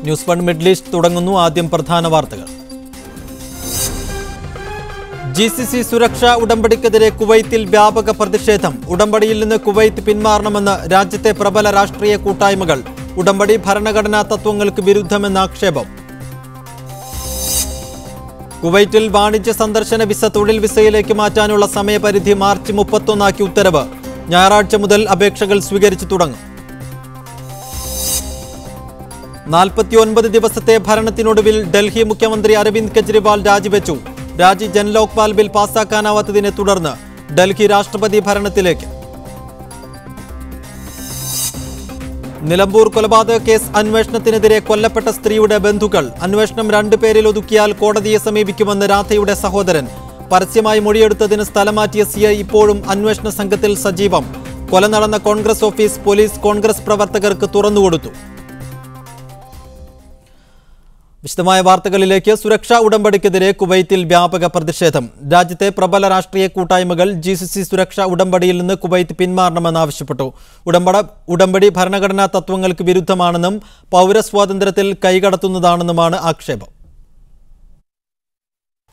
News 1 middle east തുടങ്ങുന്നു. ആദ്യം പ്രധാന വാർത്തകൾ. GCC സുരക്ഷാ ഉടമ്പടിക്കെതിരെ കുവൈത്തിൽ വ്യാപക പ്രതിഷേധം. ഉടമ്പടിയിൽ നിന്ന് കുവൈത്ത് പിന്മാറണമെന്ന് രാജ്യത്തെ പ്രബല രാഷ്ട്രീയ കൂട്ടായ്മകൾ. ഉടമ്പടി ഭരണഘടനാ തത്വങ്ങൾക്ക് വിരുദ്ധമെന്ന ആക്ഷേപം. കുവൈറ്റിൽ വാണിജ്യ സന്ദർശന വിസ തൊഴിൽ വിസയിലേക്ക് മാറ്റാനുള്ള സമയപരിധി മാർച്ച് 31 ഉത്തരവ്. ഞായറാഴ്ച മുതൽ അപേക്ഷകൾ സ്വീകരിച്ചു തുടങ്ങും. 49 ദിവസത്തെ ഭരണത്തിനൊടുവിൽ ഡൽഹി മുഖ്യമന്ത്രി അരവിന്ദ് കെജ്രിവാൾ രാജിവെച്ചു. രാജി ജൻലോക്പാൽ ബിൽ പാസാക്കാനാവാത്തതിനെ തുടർന്ന് ഡൽഹി രാഷ്ട്രപതി ഭരണത്തിലേക്ക്. നിലമ്പൂർ കൊലപാതക കേസ് അന്വേഷണത്തിനെതിരെ കൊല്ലപ്പെട്ട സ്ത്രീയുടെ ബന്ധുക്കൾ. അന്വേഷണം 2 പേരിൽ ഒതുക്കിയാൽ കോടതിയെ സമീപിക്കുമെന്ന് രാധയുടെ സഹോദരൻ. പരസ്യമായി മൊഴിയെടുത്തതിന് സ്ഥലം മാറ്റിയ CI ഇപ്പോഴും അന്വേഷണ സംഘത്തിൽ സജീവം. കൊല നടന്ന കോൺഗ്രസ് ഓഫീസ് പോലീസ് കോൺഗ്രസ് പ്രവർത്തകർക്ക് തുറന്നുകൊടുത്തു. വിശദമായ വാർത്തകളിലേക്ക്. സുരക്ഷാ ഉടമ്പടിക്കെതിരെ കുവൈത്തിൽ വ്യാപക പ്രതിഷേധം. രാജ്യത്തെ പ്രബല രാഷ്ട്രീയ കൂട്ടായ്മകൾ GCC സുരക്ഷാ ഉടമ്പടിയിൽ നിന്ന് കുവൈത്ത് പിന്മാറണമെന്നാവശ്യപ്പെട്ടു. ഉടമ്പടി ഭരണഘടനാ തത്വങ്ങൾക്ക് വിരുദ്ധമാണെന്നും പൗരസ്വാതന്ത്ര്യത്തിൽ കൈകടത്തുന്നതാണെന്നുമാണ് ആക്ഷേപം.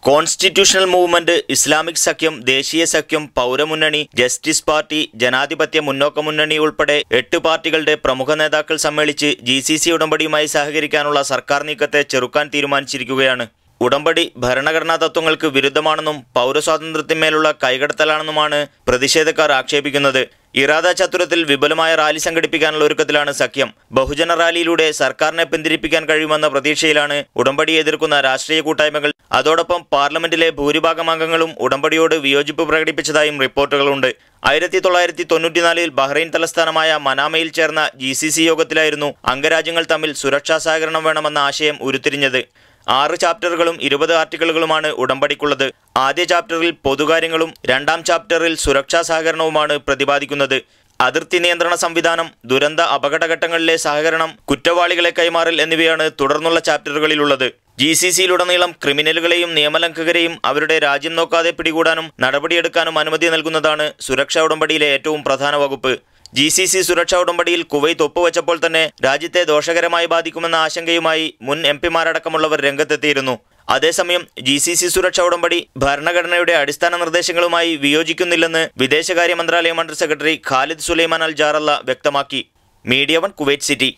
കോൺസ്റ്റിറ്റ്യൂഷണൽ മൂവ്മെന്റ്, ഇസ്ലാമിക് സഖ്യം, ദേശീയ സഖ്യം, പൗരമുന്നണി, ജസ്റ്റിസ് പാർട്ടി, ജനാധിപത്യ മുന്നോക്ക മുന്നണി ഉൾപ്പെടെ 8 പാർട്ടികളുടെ പ്രമുഖ നേതാക്കൾ സമ്മേളിച്ച് GCC ഉടമ്പടിയുമായി സഹകരിക്കാനുള്ള സർക്കാർ നീക്കത്തെ ചെറുക്കാൻ തീരുമാനിച്ചിരിക്കുകയാണ്. ഉടമ്പടി ഭരണഘടനാ തത്വങ്ങൾക്ക് വിരുദ്ധമാണെന്നും പൗരസ്വാതന്ത്ര്യത്തിന്മേലുള്ള കൈകടത്തലാണെന്നുമാണ് പ്രതിഷേധക്കാർ ആക്ഷേപിക്കുന്നത്. ഇറാദ ചത്തുരത്തിൽ വിപുലമായ റാലി സംഘടിപ്പിക്കാനുള്ള ഒരുക്കത്തിലാണ് സഖ്യം. ബഹുജന റാലിയിലൂടെ സർക്കാരിനെ പിന്തിരിപ്പിക്കാൻ കഴിയുമെന്ന പ്രതീക്ഷയിലാണ് ഉടമ്പടിയെ എതിർക്കുന്ന രാഷ്ട്രീയ കൂട്ടായ്മകൾ. അതോടൊപ്പം പാർലമെന്റിലെ ഭൂരിഭാഗം അംഗങ്ങളും ഉടമ്പടിയോട് വിയോജിപ്പ് പ്രകടിപ്പിച്ചതായും റിപ്പോർട്ടുകളുണ്ട്. 1994 ബഹ്റൈൻ തലസ്ഥാനമായ മനാമയിൽ ചേർന്ന GCC യോഗത്തിലായിരുന്നു അംഗരാജ്യങ്ങൾ തമ്മിൽ സുരക്ഷാ സഹകരണം വേണമെന്ന ആശയം ഉരുത്തിരിഞ്ഞത്. 6 ചാപ്റ്ററുകളും 20 ആർട്ടിക്കിളുകളുമാണ് ഉടമ്പടിക്കുള്ളത്. ആദ്യ ചാപ്റ്ററിൽ പൊതുകാര്യങ്ങളും 2ാം ചാപ്റ്ററിൽ സുരക്ഷാ സഹകരണവുമാണ് പ്രതിപാദിക്കുന്നത്. അതിർത്തി നിയന്ത്രണ സംവിധാനം, ദുരന്ത അപകടഘട്ടങ്ങളിലെ സഹകരണം, കുറ്റവാളികളെ കൈമാറൽ എന്നിവയാണ് തുടർന്നുള്ള ചാപ്റ്ററുകളിലുള്ളത്. GCCയിലുടനീളം ക്രിമിനലുകളെയും നിയമലംഘകരെയും അവരുടെ രാജ്യം നോക്കാതെ പിടികൂടാനും നടപടിയെടുക്കാനും അനുമതി നൽകുന്നതാണ് സുരക്ഷാ ഉടമ്പടിയിലെ ഏറ്റവും പ്രധാന വകുപ്പ്. GCC സുരക്ഷാ ഉടമ്പടിയിൽ കുവൈത്ത് ഒപ്പുവെച്ചപ്പോൾ തന്നെ രാജ്യത്തെ ദോഷകരമായി ബാധിക്കുമെന്ന ആശങ്കയുമായി മുൻ MP-മാരടക്കമുള്ളവർ രംഗത്തെത്തിയിരുന്നു. അതേസമയം GCC സുരക്ഷാ ഉടമ്പടി ഭരണഘടനയുടെ അടിസ്ഥാന നിർദ്ദേശങ്ങളുമായി വിയോജിക്കുന്നില്ലെന്ന് വിദേശകാര്യ മന്ത്രാലയം അണ്ടർ സെക്രട്ടറി ഖാലിദ് സുലൈമാൻ അൽ ജാറല്ല വ്യക്തമാക്കി. Media 1 Kuwait city.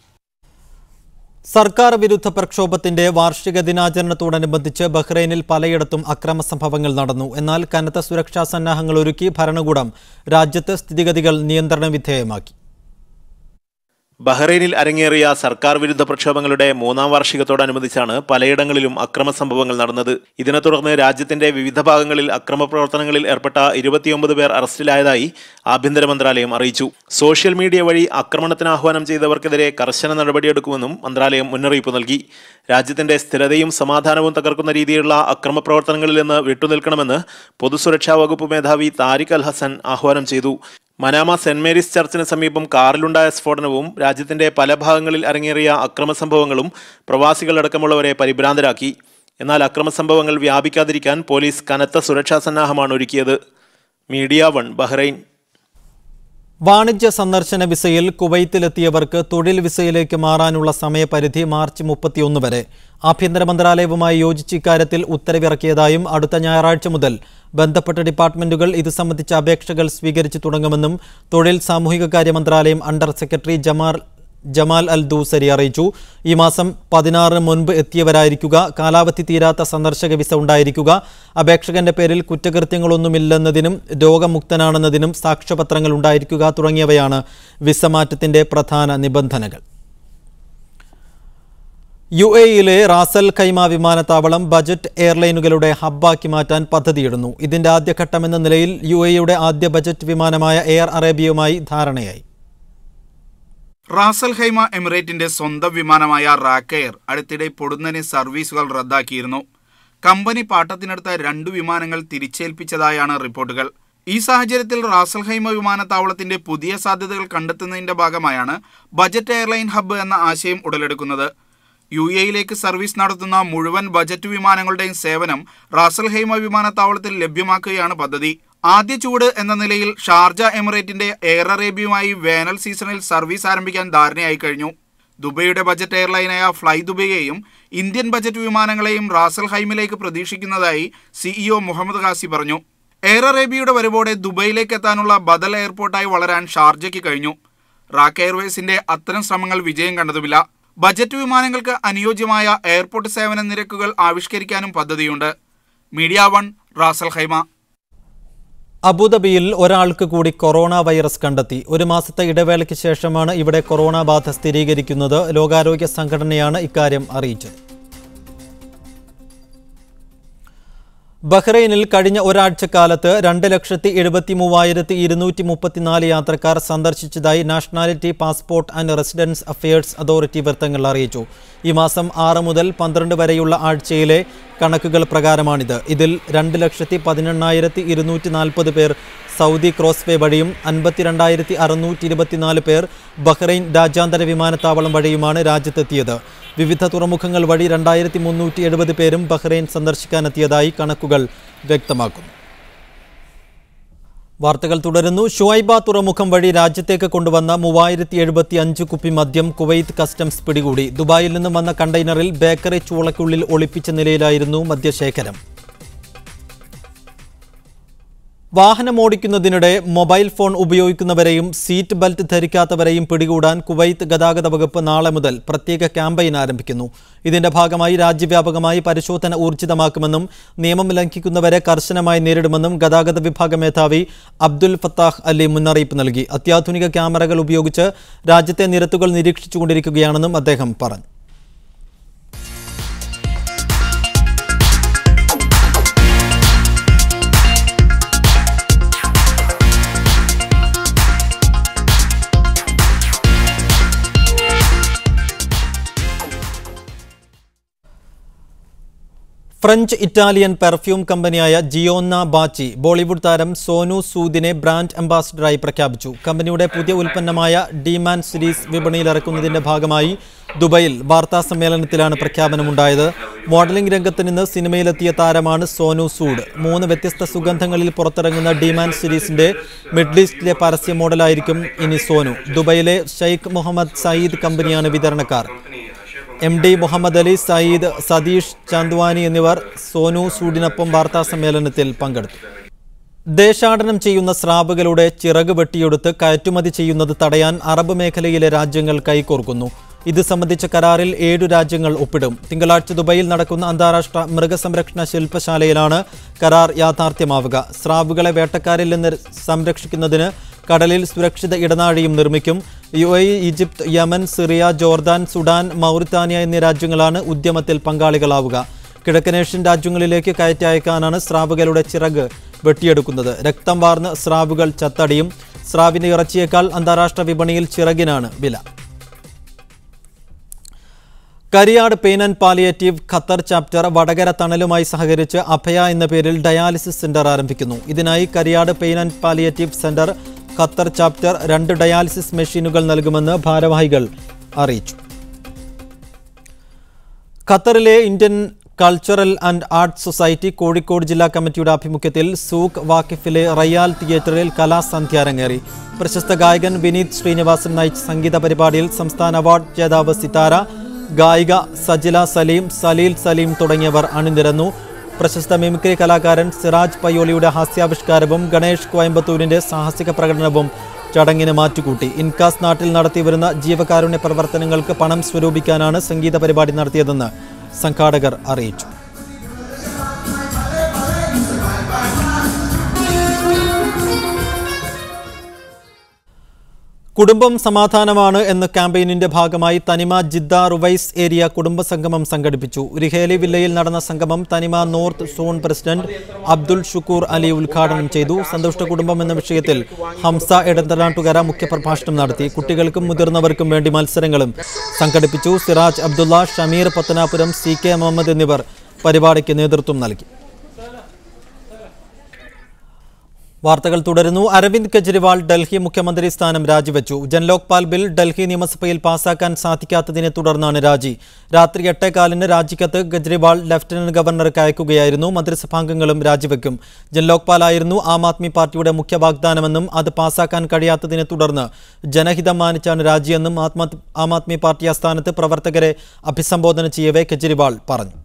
സർക്കാർ വിരുദ്ധ പ്രക്ഷോഭത്തിന്റെ വാർഷിക ദിനാചരണത്തോടനുബന്ധിച്ച് ബഹ്റൈനിൽ പലയിടത്തും അക്രമ സംഭവങ്ങൾ നടന്നു. എന്നാൽ കനത്ത സുരക്ഷാ സന്നാഹങ്ങൾ ഒരുക്കി ഭരണകൂടം രാജ്യത്ത് സ്ഥിതിഗതികൾ നിയന്ത്രണ വിധേയമാക്കി. ബഹ്റൈനിൽ അരങ്ങേറിയ സർക്കാർ വിരുദ്ധ പ്രക്ഷോഭങ്ങളുടെ 3ാം വാർഷികത്തോടനുബന്ധിച്ചാണ് പലയിടങ്ങളിലും അക്രമ സംഭവങ്ങൾ നടന്നത്. ഇതിനെ തുടർന്ന് രാജ്യത്തിന്റെ വിവിധ ഭാഗങ്ങളിൽ അക്രമ പ്രവർത്തനങ്ങളിൽ ഏർപ്പെട്ട 29 പേർ അറസ്റ്റിലായതായി ആഭ്യന്തര മന്ത്രാലയം അറിയിച്ചു. സോഷ്യൽ മീഡിയ വഴി ആക്രമണത്തിന് ആഹ്വാനം ചെയ്തവർക്കെതിരെ കർശന നടപടിയെടുക്കുമെന്നും മന്ത്രാലയം മുന്നറിയിപ്പ് നൽകി. രാജ്യത്തിന്റെ സ്ഥിരതയും സമാധാനവും തകർക്കുന്ന രീതിയിലുള്ള അക്രമ പ്രവർത്തനങ്ങളിൽ നിന്ന് വിട്ടുനിൽക്കണമെന്ന് പൊതുസുരക്ഷാ വകുപ്പ് മേധാവി താരിഖ് അൽ ഹസൻ ആഹ്വാനം ചെയ്തു. മനാമ സെന്റ് മേരീസ് ചർച്ചിന് സമീപം കാറിലുണ്ടായ സ്ഫോടനവും രാജ്യത്തിന്റെ പല ഭാഗങ്ങളിൽ അരങ്ങേറിയ അക്രമ സംഭവങ്ങളും പ്രവാസികളടക്കമുള്ളവരെ പരിഭ്രാന്തരാക്കി. എന്നാൽ അക്രമ സംഭവങ്ങൾ വ്യാപിക്കാതിരിക്കാൻ പോലീസ് കനത്ത സുരക്ഷാ സന്നാഹമാണ് ഒരുക്കിയത്. Media 1 Bahrain. വാണിജ്യ സന്ദർശന വിസയിൽ കുവൈത്തിലെത്തിയവർക്ക് തൊഴിൽ വിസയിലേക്ക് മാറാനുള്ള സമയപരിധി മാർച്ച് 31 വരെ. ആഭ്യന്തര മന്ത്രാലയവുമായി യോജിച്ച് ഇക്കാര്യത്തിൽ ഉത്തരവിറക്കിയതായും അടുത്ത ഞായറാഴ്ച മുതൽ ബന്ധപ്പെട്ട ഡിപ്പാർട്ട്മെന്റുകൾ ഇത് സംബന്ധിച്ച അപേക്ഷകൾ സ്വീകരിച്ചു തുടങ്ങുമെന്നും തൊഴിൽ സാമൂഹികകാര്യ മന്ത്രാലയം അണ്ടർ സെക്രട്ടറി ജമാൽ അൽ ദൂസരി അറിയിച്ചു. ഈ മാസം 16 മുൻപ് എത്തിയവരായിരിക്കുക. കാലാവധി തീരാത്ത സന്ദർശക വിസ ഉണ്ടായിരിക്കുക. അപേക്ഷകന്റെ പേരിൽ കുറ്റകൃത്യങ്ങളൊന്നുമില്ലെന്നതിനും രോഗമുക്തനാണെന്നതിനും സാക്ഷ്യപത്രങ്ങൾ ഉണ്ടായിരിക്കുക തുടങ്ങിയവയാണ് വിസ മാറ്റത്തിന്റെ പ്രധാന നിബന്ധനകൾ. UAEയിലെ റാസൽ ഖൈമ വിമാനത്താവളം ബജറ്റ് എയർലൈനുകളുടെ ഹബ്ബാക്കി മാറ്റാൻ പദ്ധതിയിടുന്നു. ഇതിന്റെ ആദ്യഘട്ടമെന്ന നിലയിൽ UAEയുടെ ആദ്യ ബജറ്റ് വിമാനമായ എയർ അറേബ്യയുമായി ധാരണയായി. റാസൽ ഖൈമ എമിറേറ്റിന്റെ സ്വന്തം വിമാനമായ റാക്ക് എയർ അടുത്തിടെ പൊടുന്നനെ സർവീസുകൾ റദ്ദാക്കിയിരുന്നു. കമ്പനി പാട്ടത്തിനെടുത്ത 2 വിമാനങ്ങൾ തിരിച്ചേൽപ്പിച്ചതായാണ് റിപ്പോർട്ടുകൾ. ഈ സാഹചര്യത്തിൽ റാസൽ ഖൈമ വിമാനത്താവളത്തിന്റെ പുതിയ സാധ്യതകൾ കണ്ടെത്തുന്നതിന്റെ ഭാഗമായാണ് ബജറ്റ് എയർലൈൻ ഹബ്ബ് എന്ന ആശയം ഉടലെടുക്കുന്നത്. UAEയിലേക്ക് സർവീസ് നടത്തുന്ന മുഴുവൻ ബജറ്റ് വിമാനങ്ങളുടെയും സേവനം റാസൽ ഖൈമ വിമാനത്താവളത്തിൽ ലഭ്യമാക്കുകയാണ് പദ്ധതി. ആദ്യ ചൂട് എന്ന നിലയിൽ ഷാർജ എമിറേറ്റിന്റെ എയർ അറേബ്യയുമായി വേനൽ സീസണിൽ സർവീസ് ആരംഭിക്കാൻ ധാരണയായി കഴിഞ്ഞു. ദുബൈയുടെ ബജറ്റ് എയർലൈനായ ഫ്ലൈ ദുബൈയെയും ഇന്ത്യൻ ബജറ്റ് വിമാനങ്ങളെയും റാസൽ ഹൈമിലേക്ക് പ്രതീക്ഷിക്കുന്നതായി സിഇഒ മുഹമ്മദ് ഖാസി പറഞ്ഞു. എയർ അറേബ്യയുടെ വരവോടെ ദുബൈയിലേക്ക് എത്താനുള്ള ബദൽ എയർപോർട്ടായി വളരാൻ ഷാർജയ്ക്ക് കഴിഞ്ഞു. റാക്ക് എയർവേസിന്റെ അത്തരം ശ്രമങ്ങൾ വിജയം കണ്ടതുമില്ല. ബജറ്റ് വിമാനങ്ങൾക്ക് അനുയോജ്യമായ എയർപോർട്ട് സേവന നിരക്കുകൾ ആവിഷ്കരിക്കാനും പദ്ധതിയുണ്ട്. Media 1 Ras Al Khaimah. അബുദാബിയിൽ ഒരാൾക്ക് കൂടി കൊറോണ വൈറസ് കണ്ടെത്തി. ഒരു മാസത്തെ ഇടവേളയ്ക്ക് ശേഷമാണ് ഇവിടെ കൊറോണ ബാധ സ്ഥിരീകരിക്കുന്നത്. ലോകാരോഗ്യ സംഘടനയാണ് ഇക്കാര്യം അറിയിച്ചത്. ബഹ്റൈനിൽ കഴിഞ്ഞ ഒരാഴ്ചക്കാലത്ത് 2,73,234 യാത്രക്കാർ സന്ദർശിച്ചതായി nationality passport and residence affairs authority വൃത്തങ്ങൾ അറിയിച്ചു. ഈ മാസം 6 മുതൽ 12 വരെയുള്ള ആഴ്ചയിലെ കണക്കുകൾ പ്രകാരമാണിത്. ഇതിൽ 2,18,240 പേർ സൗദി ക്രോസ്വേ വഴിയും 52,624 പേർ ബഹ്റൈൻ രാജ്യാന്തര വിമാനത്താവളം വഴിയുമാണ് രാജ്യത്തെത്തിയത്. വിവിധ തുറമുഖങ്ങൾ വഴി 2,370 പേരും ബഹ്റൈൻ സന്ദർശിക്കാനെത്തിയതായി കണക്കുകൾ വ്യക്തമാക്കുന്നു. വാർത്തകൾ തുടരുന്നു. ഷുഐബ തുറമുഖം വഴി രാജ്യത്തേക്ക് കൊണ്ടുവന്ന 3075 കുപ്പി മദ്യം കുവൈത്ത് കസ്റ്റംസ് പിടികൂടി. ദുബായിൽ നിന്നും വന്ന കണ്ടെയ്നറിൽ ബേക്കറി ചൂളയ്ക്കുള്ളിൽ ഒളിപ്പിച്ച നിലയിലായിരുന്നു മദ്യശേഖരം. വാഹനമോടിക്കുന്നതിനിടെ മൊബൈൽ ഫോൺ ഉപയോഗിക്കുന്നവരെയും സീറ്റ് ബെൽറ്റ് ധരിക്കാത്തവരെയും പിടികൂടാൻ കുവൈത്ത് ഗതാഗത വകുപ്പ് നാളെ മുതൽ പ്രത്യേക ക്യാമ്പയിൻ ആരംഭിക്കുന്നു. ഇതിന്റെ ഭാഗമായി രാജ്യവ്യാപകമായി പരിശോധന ഊർജിതമാക്കുമെന്നും നിയമം ലംഘിക്കുന്നവരെ കർശനമായി നേരിടുമെന്നും ഗതാഗത വിഭാഗ മേധാവി അബ്ദുൽ ഫത്താഹ് അലി മുന്നറിയിപ്പ് നൽകി. അത്യാധുനിക ക്യാമറകൾ ഉപയോഗിച്ച് രാജ്യത്തെ നിരത്തുകൾ നിരീക്ഷിച്ചുകൊണ്ടിരിക്കുകയാണെന്നും അദ്ദേഹം പറഞ്ഞു. ഫ്രഞ്ച് ഇറ്റാലിയൻ പെർഫ്യൂം കമ്പനിയായ ജിയോന്ന ബാച്ചി ബോളിവുഡ് താരം സോനു സൂദിനെ ബ്രാൻഡ് അംബാസിഡറായി പ്രഖ്യാപിച്ചു. കമ്പനിയുടെ പുതിയ ഉൽപ്പന്നമായ ഡിമാൻ സീരീസ് വിപണിയിലിറക്കുന്നതിന്റെ ഭാഗമായി ദുബൈയിൽ വാർത്താ സമ്മേളനത്തിലാണ് പ്രഖ്യാപനമുണ്ടായത്. മോഡലിംഗ് രംഗത്ത് നിന്ന് സിനിമയിലെത്തിയ താരമാണ് സോനു സൂഡ്. 3 വ്യത്യസ്ത സുഗന്ധങ്ങളിൽ പുറത്തിറങ്ങുന്ന ഡിമാൻ സീരീസിന്റെ മിഡിൽ ഈസ്റ്റിലെ പരസ്യ മോഡലായിരിക്കും ഇനി സോനു. ദുബൈയിലെ ഷെയ്ഖ് മുഹമ്മദ് സയ്യിദ് കമ്പനിയാണ് വിതരണക്കാർ. MD മുഹമ്മദ് അലി, സയ്യിദ്, സതീഷ് ചാന്ദ്വാനി എന്നിവർ സോനു സൂഡിനൊപ്പം വാർത്താ സമ്മേളനത്തിൽ പങ്കെടുത്തു. ദേശാടനം ചെയ്യുന്ന സ്രാവുകളുടെ ചിറക് വെട്ടിയെടുത്ത് കയറ്റുമതി ചെയ്യുന്നത് തടയാൻ അറബ് മേഖലയിലെ രാജ്യങ്ങൾ കൈകോർക്കുന്നു. ഇത് സംബന്ധിച്ച കരാറിൽ 7 രാജ്യങ്ങൾ ഒപ്പിടും. തിങ്കളാഴ്ച ദുബൈയിൽ നടക്കുന്ന അന്താരാഷ്ട്ര മൃഗസംരക്ഷണ ശില്പശാലയിലാണ് കരാർ യാഥാർത്ഥ്യമാവുക. സ്രാവുകളെ വേട്ടക്കാരിൽ നിന്ന് സംരക്ഷിക്കുന്നതിന് കടലിൽ സുരക്ഷിത ഇടനാഴിയും നിർമ്മിക്കും. UAE, Egypt, Yemen, Syria, Jordan, Sudan, Mauritania എന്നീ രാജ്യങ്ങളാണ് ഉദ്യമത്തിൽ പങ്കാളികളാവുക. കിഴക്കനേഷ്യൻ രാജ്യങ്ങളിലേക്ക് കയറ്റി അയക്കാനാണ് സ്രാവുകളുടെ ചിറക് വെട്ടിയെടുക്കുന്നത്. രക്തം വാർന്ന് സ്രാവുകൾ ചത്തടിയും. സ്രാവിന്റെ ഇറച്ചിയേക്കാൾ അന്താരാഷ്ട്ര വിപണിയിൽ ചിറകിനാണ് വില. Kariyad pain and palliative Qatar chapter Vadakara തണലുമായി സഹകരിച്ച് അഭയ എന്ന പേരിൽ ഡയാലിസിസ് സെന്റർ ആരംഭിക്കുന്നു. ഇതിനായി Kariyad pain and palliative centre Qatar chapter 2 dialysis മെഷീനുകൾ നൽകുമെന്ന് ഭാരവാഹികൾ അറിയിച്ചു. ഖത്തറിലെ Indian cultural and arts society Kozhikode ജില്ലാ കമ്മിറ്റിയുടെ ആഭിമുഖ്യത്തിൽ സൂഖ് വാക്കിഫിലെ റയാൽ തിയേറ്ററിൽ കലാസന്ധ്യ അരങ്ങേറി. പ്രശസ്ത ഗായകൻ വിനീത് ശ്രീനിവാസൻ നയിച്ച സംഗീത പരിപാടിയിൽ സംസ്ഥാന അവാർഡ് ജേതാവ് സിതാര, ഗായിക സജില സലീം, സലീൽ സലീം തുടങ്ങിയവർ അണിനിരന്നു. പ്രശസ്ത മിമിക്രി കലാകാരൻ സിറാജ് പയ്യോളിയുടെ ഹാസ്യാവിഷ്കാരവും ഗണേഷ് കോയമ്പത്തൂരിന്റെ സാഹസിക പ്രകടനവും ചടങ്ങിന് മാറ്റുകൂട്ടി. ഇൻകാസ് നാട്ടിൽ നടത്തിവരുന്ന ജീവകാരുണ്യ പ്രവർത്തനങ്ങൾക്ക് പണം സ്വരൂപിക്കാനാണ് സംഗീത പരിപാടി നടത്തിയതെന്ന് സംഘാടകർ അറിയിച്ചു. കുടുംബം സമാധാനമാണ് എന്ന ക്യാമ്പയിനിന്റെ ഭാഗമായി തനിമ ജിദ്ദ റുവൈസ് ഏരിയ കുടുംബ സംഗമം സംഘടിപ്പിച്ചു. റിഹേലി വില്ലയിൽ നടന്ന സംഗമം തനിമ north zone president Abdul Shukoor Ali ഉദ്ഘാടനം ചെയ്തു. സന്തുഷ്ട കുടുംബം എന്ന വിഷയത്തിൽ ഹംസ എടന്തനാട്ടുകര മുഖ്യപ്രഭാഷണം നടത്തി. കുട്ടികൾക്കും മുതിർന്നവർക്കും വേണ്ടി മത്സരങ്ങളും സംഘടിപ്പിച്ചു. സിറാജ് അബ്ദുള്ള, ഷമീർ പത്തനാപുരം, CK മുഹമ്മദ് എന്നിവർ പരിപാടിക്ക് നേതൃത്വം നൽകി. വാർത്തകൾ തുടരുന്നു. അരവിന്ദ് കെജ്രിവാൾ ഡൽഹി മുഖ്യമന്ത്രി സ്ഥാനം രാജിവെച്ചു. ജൻലോക്പാൽ ബിൽ ഡൽഹി നിയമസഭയിൽ പാസാക്കാൻ സാധിക്കാത്തതിനെ തുടർന്നാണ് രാജി. രാത്രി 8:15 രാജിക്കത്ത് കെജ്രിവാൾ ലഫ്റ്റനന്റ് ഗവർണർക്ക് അയക്കുകയായിരുന്നു. മന്ത്രിസഭാംഗങ്ങളും രാജിവെക്കും. ജൻലോക്പാൽ ആയിരുന്നു ആം ആദ്മി പാർട്ടിയുടെ മുഖ്യ വാഗ്ദാനമെന്നും അത് പാസാക്കാൻ കഴിയാത്തതിനെ തുടർന്ന് ജനഹിതം മാനിച്ചാണ് രാജിയെന്നും ആം ആദ്മി പാർട്ടി ആസ്ഥാനത്ത് പ്രവർത്തകരെ അഭിസംബോധന ചെയ്യവേ കെജ്രിവാൾ പറഞ്ഞു.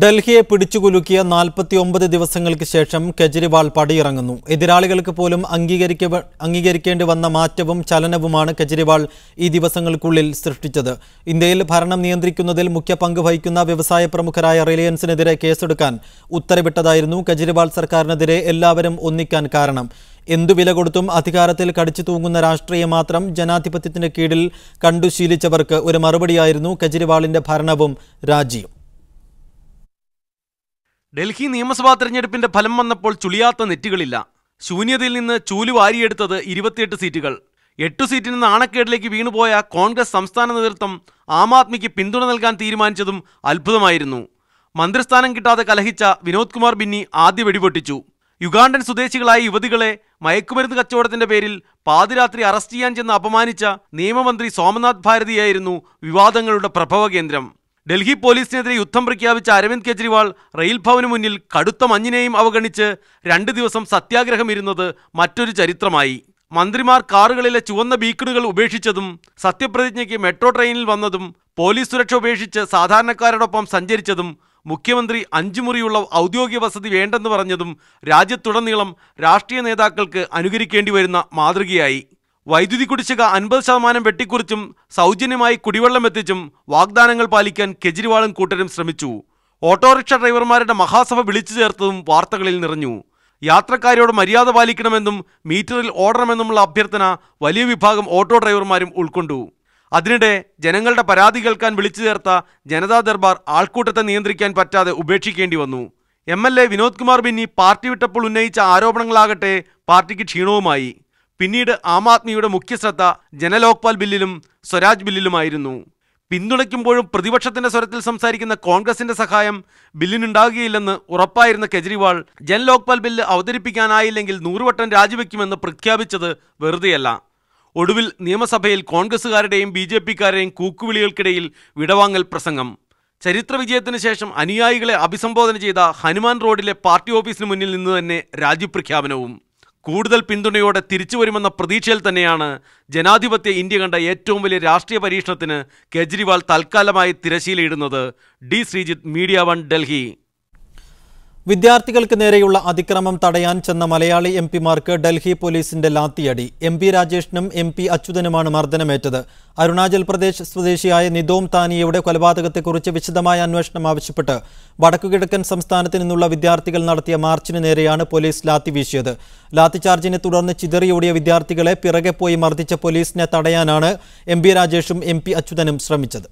ഡൽഹിയെ പിടിച്ചുകുലുക്കിയ 49 ദിവസങ്ങൾക്ക് ശേഷം കെജ്രിവാൾ പടിയിറങ്ങുന്നു. എതിരാളികൾക്ക് പോലും അംഗീകരിക്കേണ്ടി വന്ന മാറ്റവും ചലനവുമാണ് കെജ്രിവാൾ ഈ ദിവസങ്ങൾക്കുള്ളിൽ സൃഷ്ടിച്ചത്. ഇന്ത്യയിൽ ഭരണം നിയന്ത്രിക്കുന്നതിൽ മുഖ്യ പങ്ക് വഹിക്കുന്ന വ്യവസായ പ്രമുഖരായ റിലയൻസിനെതിരെ കേസെടുക്കാൻ ഉത്തരവിട്ടതായിരുന്നു കെജ്രിവാൾ സർക്കാരിനെതിരെ എല്ലാവരും ഒന്നിക്കാൻ കാരണം. എന്തു വില കൊടുത്തും അധികാരത്തിൽ കടിച്ചു തൂങ്ങുന്ന രാഷ്ട്രീയം മാത്രം ജനാധിപത്യത്തിന് കീഴിൽ കണ്ടു ശീലിച്ചവർക്ക് ഒരു മറുപടിയായിരുന്നു കെജ്രിവാളിന്റെ ഭരണവും രാജിയും. ഡൽഹി നിയമസഭാ തെരഞ്ഞെടുപ്പിന്റെ ഫലം വന്നപ്പോൾ ചുളിയാത്ത നെറ്റുകളില്ല. ശൂന്യതയിൽ നിന്ന് ചൂല് വാരിയെടുത്തത് 28 സീറ്റുകൾ. 8 സീറ്റിൽ നിന്ന് നാണക്കേടിലേക്ക് വീണുപോയ കോൺഗ്രസ് സംസ്ഥാന നേതൃത്വം ആം ആദ്മിക്ക് പിന്തുണ നൽകാൻ തീരുമാനിച്ചതും അത്ഭുതമായിരുന്നു. മന്ത്രിസ്ഥാനം കിട്ടാതെ കലഹിച്ച വിനോദ് കുമാർ ബിന്നി ആദ്യ വെടിപൊട്ടിച്ചു. യുഗാണ്ടൻ സ്വദേശികളായ യുവതികളെ മയക്കുമരുന്ന് കച്ചവടത്തിന്റെ പേരിൽ പാതിരാത്രി അറസ്റ്റ് ചെയ്യാൻ ചെന്ന് അപമാനിച്ച നിയമമന്ത്രി സോമനാഥ് ഭാരതിയായിരുന്നു വിവാദങ്ങളുടെ പ്രഭവ കേന്ദ്രം. ഡൽഹി പോലീസിനെതിരെ യുദ്ധം പ്രഖ്യാപിച്ച അരവിന്ദ് കെജ്രിവാൾ റെയിൽ ഭവന് മുന്നിൽ കടുത്ത മഞ്ഞിനെയും അവഗണിച്ച് 2 ദിവസം സത്യാഗ്രഹം ഇരുന്നത് മറ്റൊരു ചരിത്രമായി. മന്ത്രിമാർ കാറുകളിലെ ചുവന്ന ബീക്കണുകൾ ഉപേക്ഷിച്ചതും സത്യപ്രതിജ്ഞയ്ക്ക് മെട്രോ ട്രെയിനിൽ വന്നതും പോലീസ് സുരക്ഷ ഉപേക്ഷിച്ച് സാധാരണക്കാരോടൊപ്പം സഞ്ചരിച്ചതും മുഖ്യമന്ത്രി 5 മുറിയുള്ള ഔദ്യോഗിക വസതി വേണ്ടെന്ന് പറഞ്ഞതും രാജ്യത്തുടനീളം രാഷ്ട്രീയ നേതാക്കൾക്ക് അനുകരിക്കേണ്ടി വരുന്ന മാതൃകയായി. വൈദ്യുതി കുടിശ്ശിക 50% വെട്ടിക്കുറിച്ചും സൗജന്യമായി കുടിവെള്ളം എത്തിച്ചും വാഗ്ദാനങ്ങൾ പാലിക്കാൻ കെജ്രിവാളും കൂട്ടരും ശ്രമിച്ചു. ഓട്ടോറിക്ഷ ഡ്രൈവർമാരുടെ മഹാസഭ വിളിച്ചു ചേർത്തതും വാർത്തകളിൽ നിറഞ്ഞു. യാത്രക്കാരോട് മര്യാദ പാലിക്കണമെന്നും മീറ്ററിൽ ഓടണമെന്നുമുള്ള അഭ്യർത്ഥന വലിയ വിഭാഗം ഓട്ടോ ഡ്രൈവർമാരും ഉൾക്കൊണ്ടു. അതിനിടെ ജനങ്ങളുടെ പരാതി കേൾക്കാൻ വിളിച്ചു ചേർത്ത ജനതാ ദർബാർ ആൾക്കൂട്ടത്തെ നിയന്ത്രിക്കാൻ പറ്റാതെ ഉപേക്ഷിക്കേണ്ടി വന്നു. MLA വിനോദ് കുമാർ ബിന്നി പാർട്ടി വിട്ടപ്പോൾ ഉന്നയിച്ച ആരോപണങ്ങളാകട്ടെ പാർട്ടിക്ക് ക്ഷീണവുമായി. പിന്നീട് ആം ആദ്മിയുടെ മുഖ്യശ്രദ്ധ ജനലോക്പാൽ ബില്ലിലും സ്വരാജ് ബില്ലിലുമായിരുന്നു. പിന്തുണയ്ക്കുമ്പോഴും പ്രതിപക്ഷത്തിന്റെ സ്വരത്തിൽ സംസാരിക്കുന്ന കോൺഗ്രസിന്റെ സഹായം ബില്ലിനുണ്ടാകുകയില്ലെന്ന് ഉറപ്പായിരുന്ന കെജ്രിവാൾ ജൻലോക്പാൽ ബില്ല് അവതരിപ്പിക്കാനായില്ലെങ്കിൽ 100 വട്ടം രാജിവെക്കുമെന്ന് പ്രഖ്യാപിച്ചത് വെറുതെയല്ല. ഒടുവിൽ നിയമസഭയിൽ കോൺഗ്രസുകാരുടെയും BJPക്കാരുടെയും കൂക്കുവിളികൾക്കിടയിൽ വിടവാങ്ങൽ പ്രസംഗം. ചരിത്ര വിജയത്തിന് ശേഷം അനുയായികളെ അഭിസംബോധന ചെയ്ത ഹനുമാൻ റോഡിലെ പാർട്ടി ഓഫീസിന് മുന്നിൽ നിന്ന് തന്നെ രാജ്യപ്രഖ്യാപനവും. കൂടുതൽ പിന്തുണയോടെ തിരിച്ചുവരുമെന്ന പ്രതീക്ഷയിൽ തന്നെയാണ് ജനാധിപത്യ ഇന്ത്യ കണ്ട ഏറ്റവും വലിയ രാഷ്ട്രീയ പരീക്ഷണത്തിന് കെജ്രിവാൾ തൽക്കാലമായി തിരശീലയിടുന്നത്. D Sreejith, media 1, Delhi. വിദ്യാർത്ഥികൾക്ക് നേരെയുള്ള അതിക്രമം തടയാൻ ചെന്ന മലയാളി MPമാർക്ക് ഡൽഹി പോലീസിന്റെ ലാത്തിയടി. MP രാജേഷിനും MP അച്യുതനുമാണ് മർദ്ദനമേറ്റത്. അരുണാചൽ പ്രദേശ് സ്വദേശിയായ നിതോം താനിയയുടെ കൊലപാതകത്തെക്കുറിച്ച് വിശദമായ അന്വേഷണം ആവശ്യപ്പെട്ട് വടക്കുകിഴക്കൻ സംസ്ഥാനത്ത് നിന്നുള്ള വിദ്യാർത്ഥികൾ നടത്തിയ മാർച്ചിന് നേരെയാണ് പോലീസ് ലാത്തി വീശിയത്. ലാത്തിചാർജിനെ തുടർന്ന് ചിതറിയോടിയ വിദ്യാർത്ഥികളെ പിറകെ പോയി മർദ്ദിച്ച പോലീസിനെ തടയാനാണ് MP രാജേഷും MP അച്യുതനും ശ്രമിച്ചത്.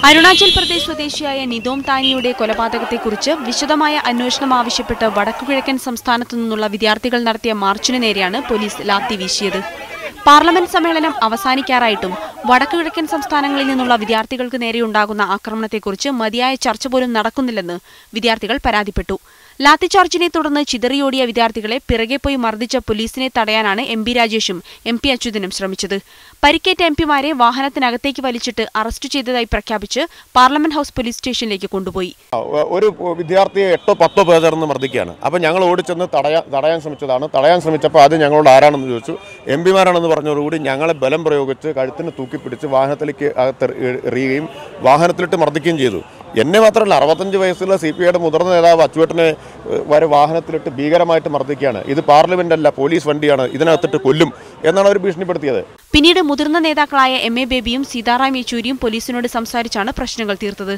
അരുണാചൽ പ്രദേശ് സ്വദേശിയായ നിതോം താനിയുടെ കൊലപാതകത്തെക്കുറിച്ച് വിശദമായ അന്വേഷണം ആവശ്യപ്പെട്ട് വടക്കുകിഴക്കൻ സംസ്ഥാനത്തു നിന്നുള്ള വിദ്യാർത്ഥികൾ നടത്തിയ മാർച്ചിനു നേരെയാണ് പോലീസ് ലാത്തി വീശിയത്. പാർലമെന്റ് സമ്മേളനം അവസാനിക്കാറായിട്ടും വടക്കുകിഴക്കൻ സംസ്ഥാനങ്ങളിൽ നിന്നുള്ള വിദ്യാർത്ഥികൾക്ക് നേരെയുണ്ടാകുന്ന ആക്രമണത്തെക്കുറിച്ച് മതിയായ ചർച്ച പോലും നടക്കുന്നില്ലെന്ന് വിദ്യാർത്ഥികൾ പരാതിപ്പെട്ടു. ലാത്തിചാർജിനെ തുടർന്ന് ചിതറിയോടിയ വിദ്യാർത്ഥികളെ പിറകെ പോയി മർദ്ദിച്ച പോലീസിനെ തടയാനാണ് MP രാജേഷും MP അച്യുതനും ശ്രമിച്ചത്. പരിക്കേറ്റ MPമാരെ വാഹനത്തിനകത്തേക്ക് വലിച്ചിട്ട് അറസ്റ്റ് ചെയ്തതായി പ്രഖ്യാപിച്ച് പാർലമെന്റ് ഹൌസ് പോലീസ് സ്റ്റേഷനിലേക്ക് കൊണ്ടുപോയി. ഒരു വിദ്യാർത്ഥിയെ 8-10 പേർ ചേർന്ന് മർദ്ദിക്കുകയാണ്. അപ്പോൾ ഞങ്ങൾ ഓടിച്ചെന്ന് തടയാൻ ശ്രമിച്ചതാണ്. തടയാൻ ശ്രമിച്ചപ്പോൾ അത് ഞങ്ങളോട് ആരാണെന്ന് ചോദിച്ചു. MPമാരാണെന്ന് പറഞ്ഞതോടുകൂടി ഞങ്ങളെ ബലം പ്രയോഗിച്ച് കഴുത്തിന് തൂക്കിപ്പിടിച്ച് വാഹനത്തിലേക്ക് എറിയുകയും വാഹനത്തിലിട്ട് മർദ്ദിക്കുകയും ചെയ്തു. എന്നെ മാത്രമല്ല 65 വയസ്സുള്ള CPIയുടെ മുതിർന്ന നേതാവ് അച്ചുവേട്ടനെ വരെ വാഹനത്തിലിട്ട് ഭീകരമായിട്ട് മർദ്ദിക്കുകയാണ്. ഇത് പാർലമെന്റ് അല്ല, പോലീസ് വണ്ടിയാണ്, ഇതിനകത്തിട്ട് കൊല്ലും എന്നാണ് അവർ ഭീഷണിപ്പെടുത്തിയത്. പിന്നീട് മുതിർന്ന നേതാക്കളായ MA ബേബിയും സീതാറാം യെച്ചൂരിയും പോലീസിനോട് സംസാരിച്ചാണ് പ്രശ്നങ്ങൾ തീർത്തത്.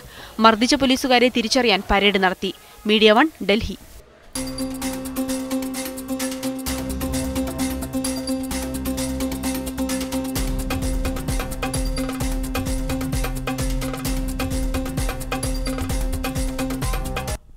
മർദ്ദിച്ച പോലീസുകാരെ തിരിച്ചറിയാൻ പരേഡ് നടത്തി. മീഡിയ 1, ഡൽഹി.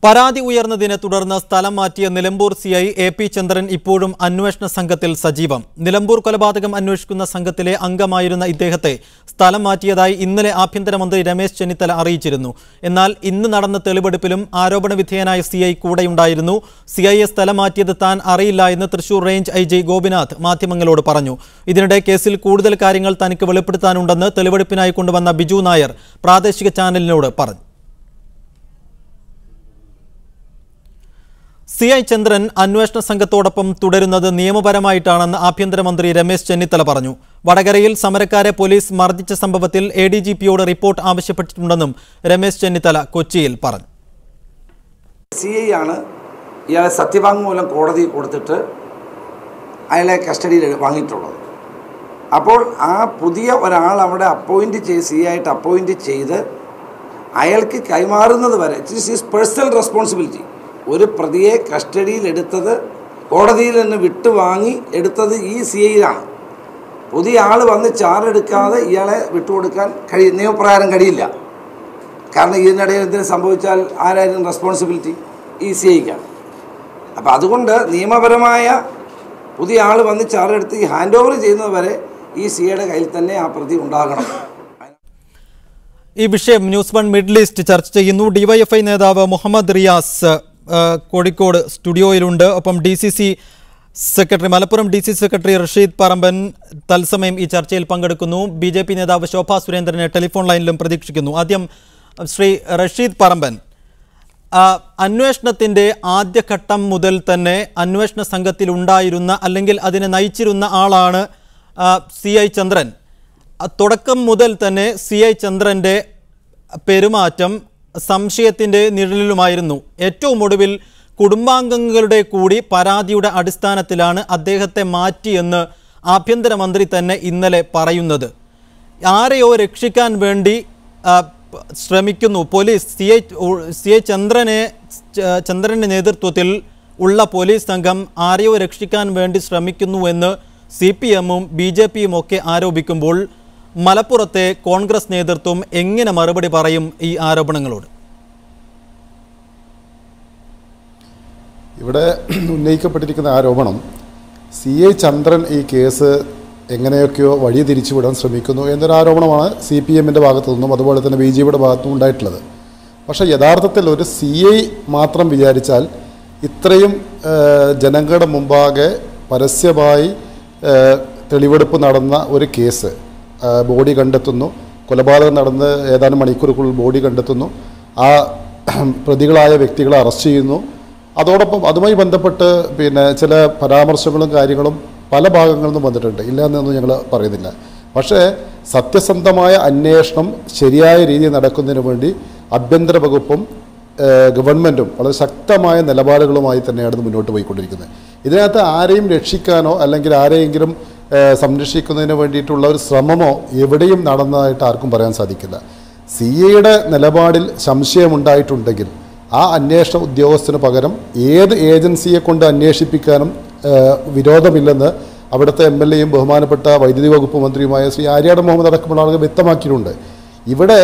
പരാതി ഉയർന്നതിനെ തുടർന്ന് സ്ഥലം മാറ്റിയ നിലമ്പൂർ സിഐ AP ചന്ദ്രൻ ഇപ്പോഴും അന്വേഷണ സംഘത്തിൽ സജീവം. നിലമ്പൂർ കൊലപാതകം അന്വേഷിക്കുന്ന സംഘത്തിലെ അംഗമായിരുന്ന ഇദ്ദേഹത്തെ സ്ഥലം മാറ്റിയതായി ഇന്നലെ ആഭ്യന്തരമന്ത്രി രമേശ് ചെന്നിത്തല അറിയിച്ചിരുന്നു. എന്നാൽ ഇന്ന് നടന്ന തെളിവെടുപ്പിലും ആരോപണ വിധേയനായ സിഐ കൂടെയുണ്ടായിരുന്നു. സിഐയെ സ്ഥലം മാറ്റിയത് താൻ അറിയില്ല എന്ന് തൃശൂർ റേഞ്ച് IG ഗോപിനാഥ് മാധ്യമങ്ങളോട് പറഞ്ഞു. ഇതിനിടെ കേസിൽ കൂടുതൽ കാര്യങ്ങൾ തനിക്ക് വെളിപ്പെടുത്താനുണ്ടെന്ന് തെളിവെടുപ്പിനായി കൊണ്ടുവന്ന ബിജു നായർ പ്രാദേശിക ചാനലിനോട് പറഞ്ഞു. CI ചന്ദ്രൻ അന്വേഷണ സംഘത്തോടൊപ്പം തുടരുന്നത് നിയമപരമായിട്ടാണെന്ന് ആഭ്യന്തരമന്ത്രി രമേശ് ചെന്നിത്തല പറഞ്ഞു. വടകരയിൽ സമരക്കാരെ പോലീസ് മർദ്ദിച്ച സംഭവത്തിൽ ADGPയോട് റിപ്പോർട്ട് ആവശ്യപ്പെട്ടിട്ടുണ്ടെന്നും രമേശ് ചെന്നിത്തല കൊച്ചിയിൽ പറഞ്ഞു. CI ആണ് ഇയാളെ സത്യവാങ്മൂലം കോടതിയിൽ കൊടുത്തിട്ട് അയാളെ കസ്റ്റഡിയിൽ വാങ്ങിയിട്ടുള്ളത്. അപ്പോൾ ആ പുതിയ ഒരാൾ അവിടെ CI ആയിട്ട് അപ്പോയിൻറ്റ് ചെയ്ത് അയാൾക്ക് കൈമാറുന്നത് വരെ ഇറ്റ്സ് ഈസ് പേഴ്സണൽ റെസ്പോൺസിബിലിറ്റി. ഒരു പ്രതിയെ കസ്റ്റഡിയിലെടുത്തത് കോടതിയിൽ നിന്ന് വിട്ടുവാങ്ങി എടുത്തത് ഈ CIയിലാണ്. പുതിയ ആൾ വന്ന് ചാർജെടുക്കാതെ ഇയാളെ വിട്ടുകൊടുക്കാൻ നിയമപ്രകാരം കഴിയില്ല. കാരണം ഇതിനിടയിൽ എന്തെങ്കിലും സംഭവിച്ചാൽ ആരായിരുന്നു റെസ്പോൺസിബിലിറ്റി? ഈ CIക്കാണ്. അപ്പോൾ അതുകൊണ്ട് നിയമപരമായ പുതിയ ആൾ വന്ന് ചാർജെടുത്ത് ഈ ഹാൻഡ് ഓവർ ചെയ്യുന്നത് വരെ ഈ CIയുടെ കയ്യിൽ തന്നെ ആ പ്രതി ഉണ്ടാകണം. ഈ വിഷയം ന്യൂസ് 1 മിഡിൽ ഈസ്റ്റ് ചർച്ച ചെയ്യുന്നു. DYFI നേതാവ് മുഹമ്മദ് റിയാസ് കോഴിക്കോട് സ്റ്റുഡിയോയിലുണ്ട്. ഒപ്പം മലപ്പുറം DCC സെക്രട്ടറി റഷീദ് പറമ്പൻ തത്സമയം ഈ ചർച്ചയിൽ പങ്കെടുക്കുന്നു. BJP നേതാവ് ശോഭാ സുരേന്ദ്രനെ ടെലിഫോൺ ലൈനിലും പ്രതീക്ഷിക്കുന്നു. ആദ്യം ശ്രീ റഷീദ് പറമ്പൻ, അന്വേഷണത്തിൻ്റെ ആദ്യഘട്ടം മുതൽ തന്നെ അന്വേഷണ സംഘത്തിലുണ്ടായിരുന്ന അല്ലെങ്കിൽ അതിനെ നയിച്ചിരുന്ന ആളാണ് CI ചന്ദ്രൻ. തുടക്കം മുതൽ തന്നെ CI ചന്ദ്രൻ്റെ പെരുമാറ്റം സംശയത്തിൻ്റെ നിഴലിലുമായിരുന്നു. ഏറ്റവും ഒടുവിൽ കുടുംബാംഗങ്ങളുടെ കൂടി പരാതിയുടെ അടിസ്ഥാനത്തിലാണ് അദ്ദേഹത്തെ മാറ്റിയെന്ന് ആഭ്യന്തരമന്ത്രി തന്നെ ഇന്നലെ പറയുന്നത്. ആരെയോ രക്ഷിക്കാൻ വേണ്ടി ശ്രമിക്കുന്നു പോലീസ്. CI ചന്ദ്രൻ്റെ നേതൃത്വത്തിൽ ഉള്ള പോലീസ് സംഘം ആരെയോ രക്ഷിക്കാൻ വേണ്ടി ശ്രമിക്കുന്നുവെന്ന് CPMും BJPയും ഒക്കെ ആരോപിക്കുമ്പോൾ മലപ്പുറത്തെ കോൺഗ്രസ് നേതൃത്വം എങ്ങനെ മറുപടി പറയും ഈ ആരോപണങ്ങളോട്? ഇവിടെ ഉന്നയിക്കപ്പെട്ടിരിക്കുന്ന ആരോപണം CI ചന്ദ്രൻ ഈ കേസ് എങ്ങനെയൊക്കെയോ വഴി തിരിച്ചുവിടാൻ ശ്രമിക്കുന്നു എന്നൊരു ആരോപണമാണ് CPMൻ്റെ ഭാഗത്തു നിന്നും അതുപോലെ തന്നെ BJPയുടെ ഭാഗത്തു നിന്നും ഉണ്ടായിട്ടുള്ളത്. പക്ഷേ യഥാർത്ഥത്തിൽ ഒരു CI മാത്രം വിചാരിച്ചാൽ ഇത്രയും ജനങ്ങളുടെ മുമ്പാകെ പരസ്യമായി തെളിവെടുപ്പ് നടന്ന ഒരു കേസ്, ബോഡി കണ്ടെത്തുന്നു, കൊലപാതകം നടന്ന് ഏതാനും മണിക്കൂറുകൾക്കുള്ളിൽ ബോഡി കണ്ടെത്തുന്നു, ആ പ്രതികളായ വ്യക്തികളെ അറസ്റ്റ് ചെയ്യുന്നു, അതോടൊപ്പം അതുമായി ബന്ധപ്പെട്ട് ചില പരാമർശങ്ങളും കാര്യങ്ങളും പല ഭാഗങ്ങളിൽ നിന്നും വന്നിട്ടുണ്ട്, ഇല്ല എന്നൊന്നും ഞങ്ങൾ പറയുന്നില്ല. പക്ഷേ സത്യസന്ധമായ അന്വേഷണം ശരിയായ രീതിയിൽ നടക്കുന്നതിന് വേണ്ടി ആഭ്യന്തര വകുപ്പും ഗവൺമെൻറ്റും വളരെ ശക്തമായ നിലപാടുകളുമായി തന്നെയാണ് മുന്നോട്ട് പോയിക്കൊണ്ടിരിക്കുന്നത്. ഇതിനകത്ത് ആരെയും രക്ഷിക്കാനോ അല്ലെങ്കിൽ ആരെയെങ്കിലും സംരക്ഷിക്കുന്നതിന് വേണ്ടിയിട്ടുള്ള ഒരു ശ്രമമോ എവിടെയും നടന്നതായിട്ട് ആർക്കും പറയാൻ സാധിക്കില്ല. CIയുടെ നിലപാടിൽ സംശയമുണ്ടായിട്ടുണ്ടെങ്കിൽ ആ അന്വേഷണ ഉദ്യോഗസ്ഥന് പകരം ഏത് ഏജൻസിയെ കൊണ്ട് അന്വേഷിപ്പിക്കാനും വിരോധമില്ലെന്ന് അവിടുത്തെ MLAയും ബഹുമാനപ്പെട്ട വൈദ്യുതി വകുപ്പ് മന്ത്രിയുമായ ശ്രീ ആര്യാടൻ മുഹമ്മദ് അടക്കമുള്ള ആളുകൾ വ്യക്തമാക്കിയിട്ടുണ്ട്. ഇവിടെ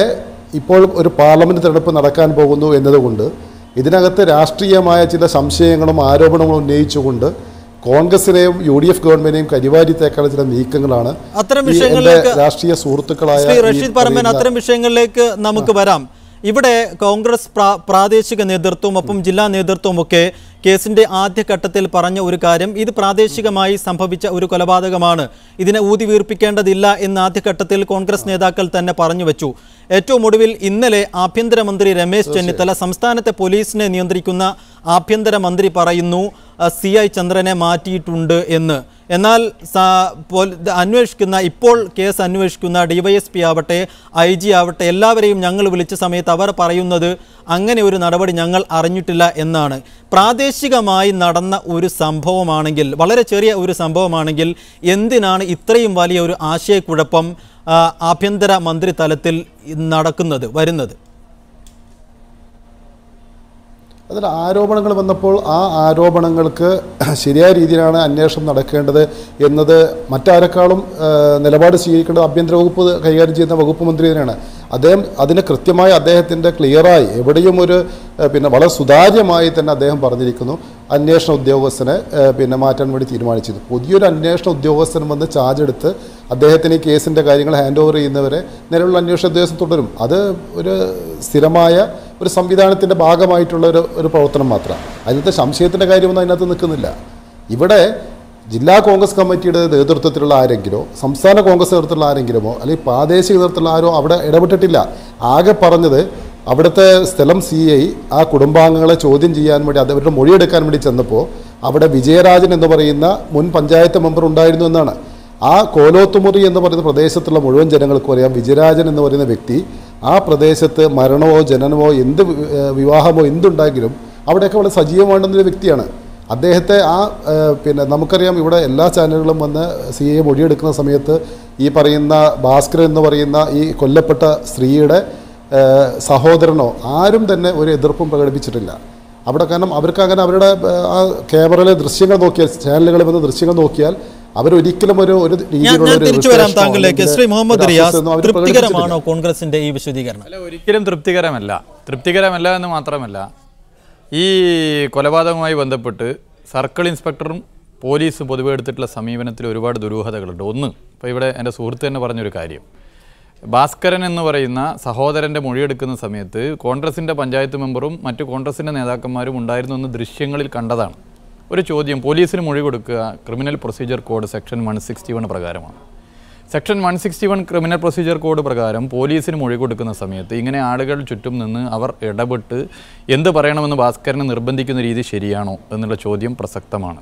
ഇപ്പോൾ ഒരു പാർലമെൻറ്റ് തെരഞ്ഞെടുപ്പ് നടക്കാൻ പോകുന്നു എന്നതുകൊണ്ട് ഇതിനകത്ത് രാഷ്ട്രീയമായ ചില സംശയങ്ങളും ആരോപണങ്ങളും ഉന്നയിച്ചുകൊണ്ട് കോൺഗ്രസിനെയും UDF ഗവൺമെന്റിനെയും കരിവാരിത്തേക്കാളുള്ള ചില നീക്കങ്ങളാണ് രാഷ്ട്രീയ സുഹൃത്തുക്കളായ റഷീദ് പറമ്പൻ. അത്തരം വിഷയങ്ങളിലേക്ക് നമുക്ക് വരാം. ഇവിടെ കോൺഗ്രസ് പ്രാദേശിക നേതൃത്വം ഒപ്പം ജില്ലാ നേതൃത്വമൊക്കെ കേസിന്റെ ആദ്യഘട്ടത്തിൽ പറഞ്ഞ ഒരു കാര്യം, ഇത് പ്രാദേശികമായി സംഭവിച്ച ഒരു കൊലപാതകമാണ്, ഇതിനെ ഊതി വീർപ്പിക്കേണ്ടതില്ല എന്ന് ആദ്യഘട്ടത്തിൽ കോൺഗ്രസ് നേതാക്കൾ തന്നെ പറഞ്ഞു വെച്ചു. ഏറ്റവും ഒടുവിൽ ഇന്നലെ ആഭ്യന്തരമന്ത്രി രമേശ് ചെന്നിത്തല സംസ്ഥാനത്തെ പോലീസിനെ നിയന്ത്രിക്കുന്ന ആഭ്യന്തരമന്ത്രി പറയുന്നു CI ചന്ദ്രനെ മാറ്റിയിട്ടുണ്ട് എന്ന്. എന്നാൽ ഇപ്പോൾ കേസ് അന്വേഷിക്കുന്ന DYSP ആവട്ടെ IG ആവട്ടെ എല്ലാവരെയും ഞങ്ങൾ വിളിച്ച സമയത്ത് അവർ പറയുന്നത് അങ്ങനെ ഒരു നടപടി ഞങ്ങൾ അറിഞ്ഞിട്ടില്ല എന്നാണ്. പ്രാദേശികമായി നടന്ന ഒരു സംഭവമാണെങ്കിൽ, വളരെ ചെറിയ ഒരു സംഭവമാണെങ്കിൽ എന്തിനാണ് ഇത്രയും വലിയ ഒരു ആശയക്കുഴപ്പം ആഭ്യന്തര മന്ത്രി തലത്തിൽ വരുന്നത്? അതിൽ ആരോപണങ്ങൾ വന്നപ്പോൾ ആ ആരോപണങ്ങൾക്ക് ശരിയായ രീതിയിലാണ് അന്വേഷണം നടക്കേണ്ടത് എന്നത് മറ്റാരെക്കാളും നിലപാട് സ്വീകരിക്കേണ്ടത് ആഭ്യന്തര വകുപ്പ് കൈകാര്യം ചെയ്യുന്ന വകുപ്പ് മന്ത്രി തന്നെയാണ്. അദ്ദേഹം അതിന് കൃത്യമായി അദ്ദേഹത്തിൻ്റെ ക്ലിയറായി എവിടെയും ഒരു വളരെ സുതാര്യമായി തന്നെ അദ്ദേഹം പറഞ്ഞിരിക്കുന്നു. അന്വേഷണ ഉദ്യോഗസ്ഥനെ മാറ്റാൻ വേണ്ടി തീരുമാനിച്ചത്. പുതിയൊരു അന്വേഷണ ഉദ്യോഗസ്ഥൻ വന്ന് ചാർജ് എടുത്ത് അദ്ദേഹത്തിന് ഈ കേസിൻ്റെ കാര്യങ്ങൾ ഹാൻഡ് ഓവർ ചെയ്യുന്നവരെ നിലവിലുള്ള അന്വേഷണ ഉദ്യോഗസ്ഥൻ തുടരും. അത് ഒരു സ്ഥിരമായ ഒരു സംവിധാനത്തിൻ്റെ ഭാഗമായിട്ടുള്ള ഒരു പ്രവർത്തനം മാത്രമാണ്. അതിനകത്ത് സംശയത്തിൻ്റെ കാര്യമൊന്നും അതിനകത്ത് നിൽക്കുന്നില്ല. ഇവിടെ ജില്ലാ കോൺഗ്രസ് കമ്മിറ്റിയുടെ നേതൃത്വത്തിലുള്ള ആരെങ്കിലോ സംസ്ഥാന കോൺഗ്രസ് നേതൃത്വത്തിലുള്ള ആരെങ്കിലുമോ അല്ലെങ്കിൽ പ്രാദേശിക നേതൃത്വത്തിലുള്ള ആരോ അവിടെ ഇടപെട്ടിട്ടില്ല. ആകെ പറഞ്ഞത് അവിടുത്തെ സ്ഥലം CI ആ കുടുംബാംഗങ്ങളെ ചോദ്യം ചെയ്യാൻ വേണ്ടി അവരുടെ മൊഴിയെടുക്കാൻ വേണ്ടി ചെന്നപ്പോൾ അവിടെ വിജയരാജൻ എന്ന് പറയുന്ന മുൻ പഞ്ചായത്ത് മെമ്പർ ഉണ്ടായിരുന്നു എന്നാണ്. ആ കോലോത്തുമുറി എന്ന് പറയുന്ന പ്രദേശത്തുള്ള മുഴുവൻ ജനങ്ങൾക്കും അറിയാം വിജയരാജൻ എന്ന് പറയുന്ന വ്യക്തി ആ പ്രദേശത്ത് മരണമോ ജനനമോ എന്ത് വിവാഹമോ എന്തുണ്ടെങ്കിലും അവിടെയൊക്കെ വളരെ സജീവമാണെന്നൊരു വ്യക്തിയാണ്. അദ്ദേഹത്തെ നമുക്കറിയാം ഇവിടെ എല്ലാ ചാനലുകളും വന്ന് CI മൊഴിയെടുക്കുന്ന സമയത്ത് ഈ പറയുന്ന ഭാസ്കരൻ എന്ന് പറയുന്ന ഈ കൊല്ലപ്പെട്ട സ്ത്രീയുടെ സഹോദരനോ ആരും തന്നെ ഒരു എതിർപ്പും പ്രകടിപ്പിച്ചിട്ടില്ല അവിടെ. കാരണം അവർക്ക് അങ്ങനെ അവരുടെ ആ ക്യാമറയിലെ ദൃശ്യങ്ങൾ നോക്കിയാൽ ചാനലുകളിൽ വന്ന ദൃശ്യങ്ങൾ നോക്കിയാൽ അവരൊരിക്കലും ഒരു തൃപ്തികരമാണോ കോൺഗ്രസിന്റെ ഈ വിശദീകരണം? അല്ല, ഒരിക്കലും തൃപ്തികരമല്ല എന്ന് മാത്രമല്ല, ഈ കൊലപാതകവുമായി ബന്ധപ്പെട്ട് സർക്കിൾ ഇൻസ്പെക്ടറും പോലീസും പൊതുവെ എടുത്തിട്ടുള്ള സമീപനത്തിൽ ഒരുപാട് ദുരൂഹതകളുണ്ട്. ഒന്ന്, ഇപ്പോൾ ഇവിടെ എൻ്റെ സുഹൃത്ത് തന്നെ പറഞ്ഞൊരു കാര്യം, ഭാസ്കരൻ എന്ന് പറയുന്ന സഹോദരൻ്റെ മൊഴിയെടുക്കുന്ന സമയത്ത് കോൺഗ്രസിൻ്റെ പഞ്ചായത്ത് മെമ്പറും മറ്റു കോൺഗ്രസിൻ്റെ നേതാക്കന്മാരും ഉണ്ടായിരുന്നു എന്ന് ദൃശ്യങ്ങളിൽ കണ്ടതാണ്. ഒരു ചോദ്യം, പോലീസിന് മൊഴി കൊടുക്കുക ക്രിമിനൽ പ്രൊസീജിയർ കോഡ് സെക്ഷൻ 161 പ്രകാരമാണ്. സെക്ഷൻ 161 ക്രിമിനൽ പ്രൊസീജിയർ കോഡ് പ്രകാരം പോലീസിന് മൊഴി കൊടുക്കുന്ന സമയത്ത് ഇങ്ങനെ ആളുകൾ ചുറ്റും നിന്ന് അവർ ഇടപെട്ട് എന്ത് പറയണമെന്ന് ഭാസ്കരനെ നിർബന്ധിക്കുന്ന രീതി ശരിയാണോ എന്നുള്ള ചോദ്യം പ്രസക്തമാണ്.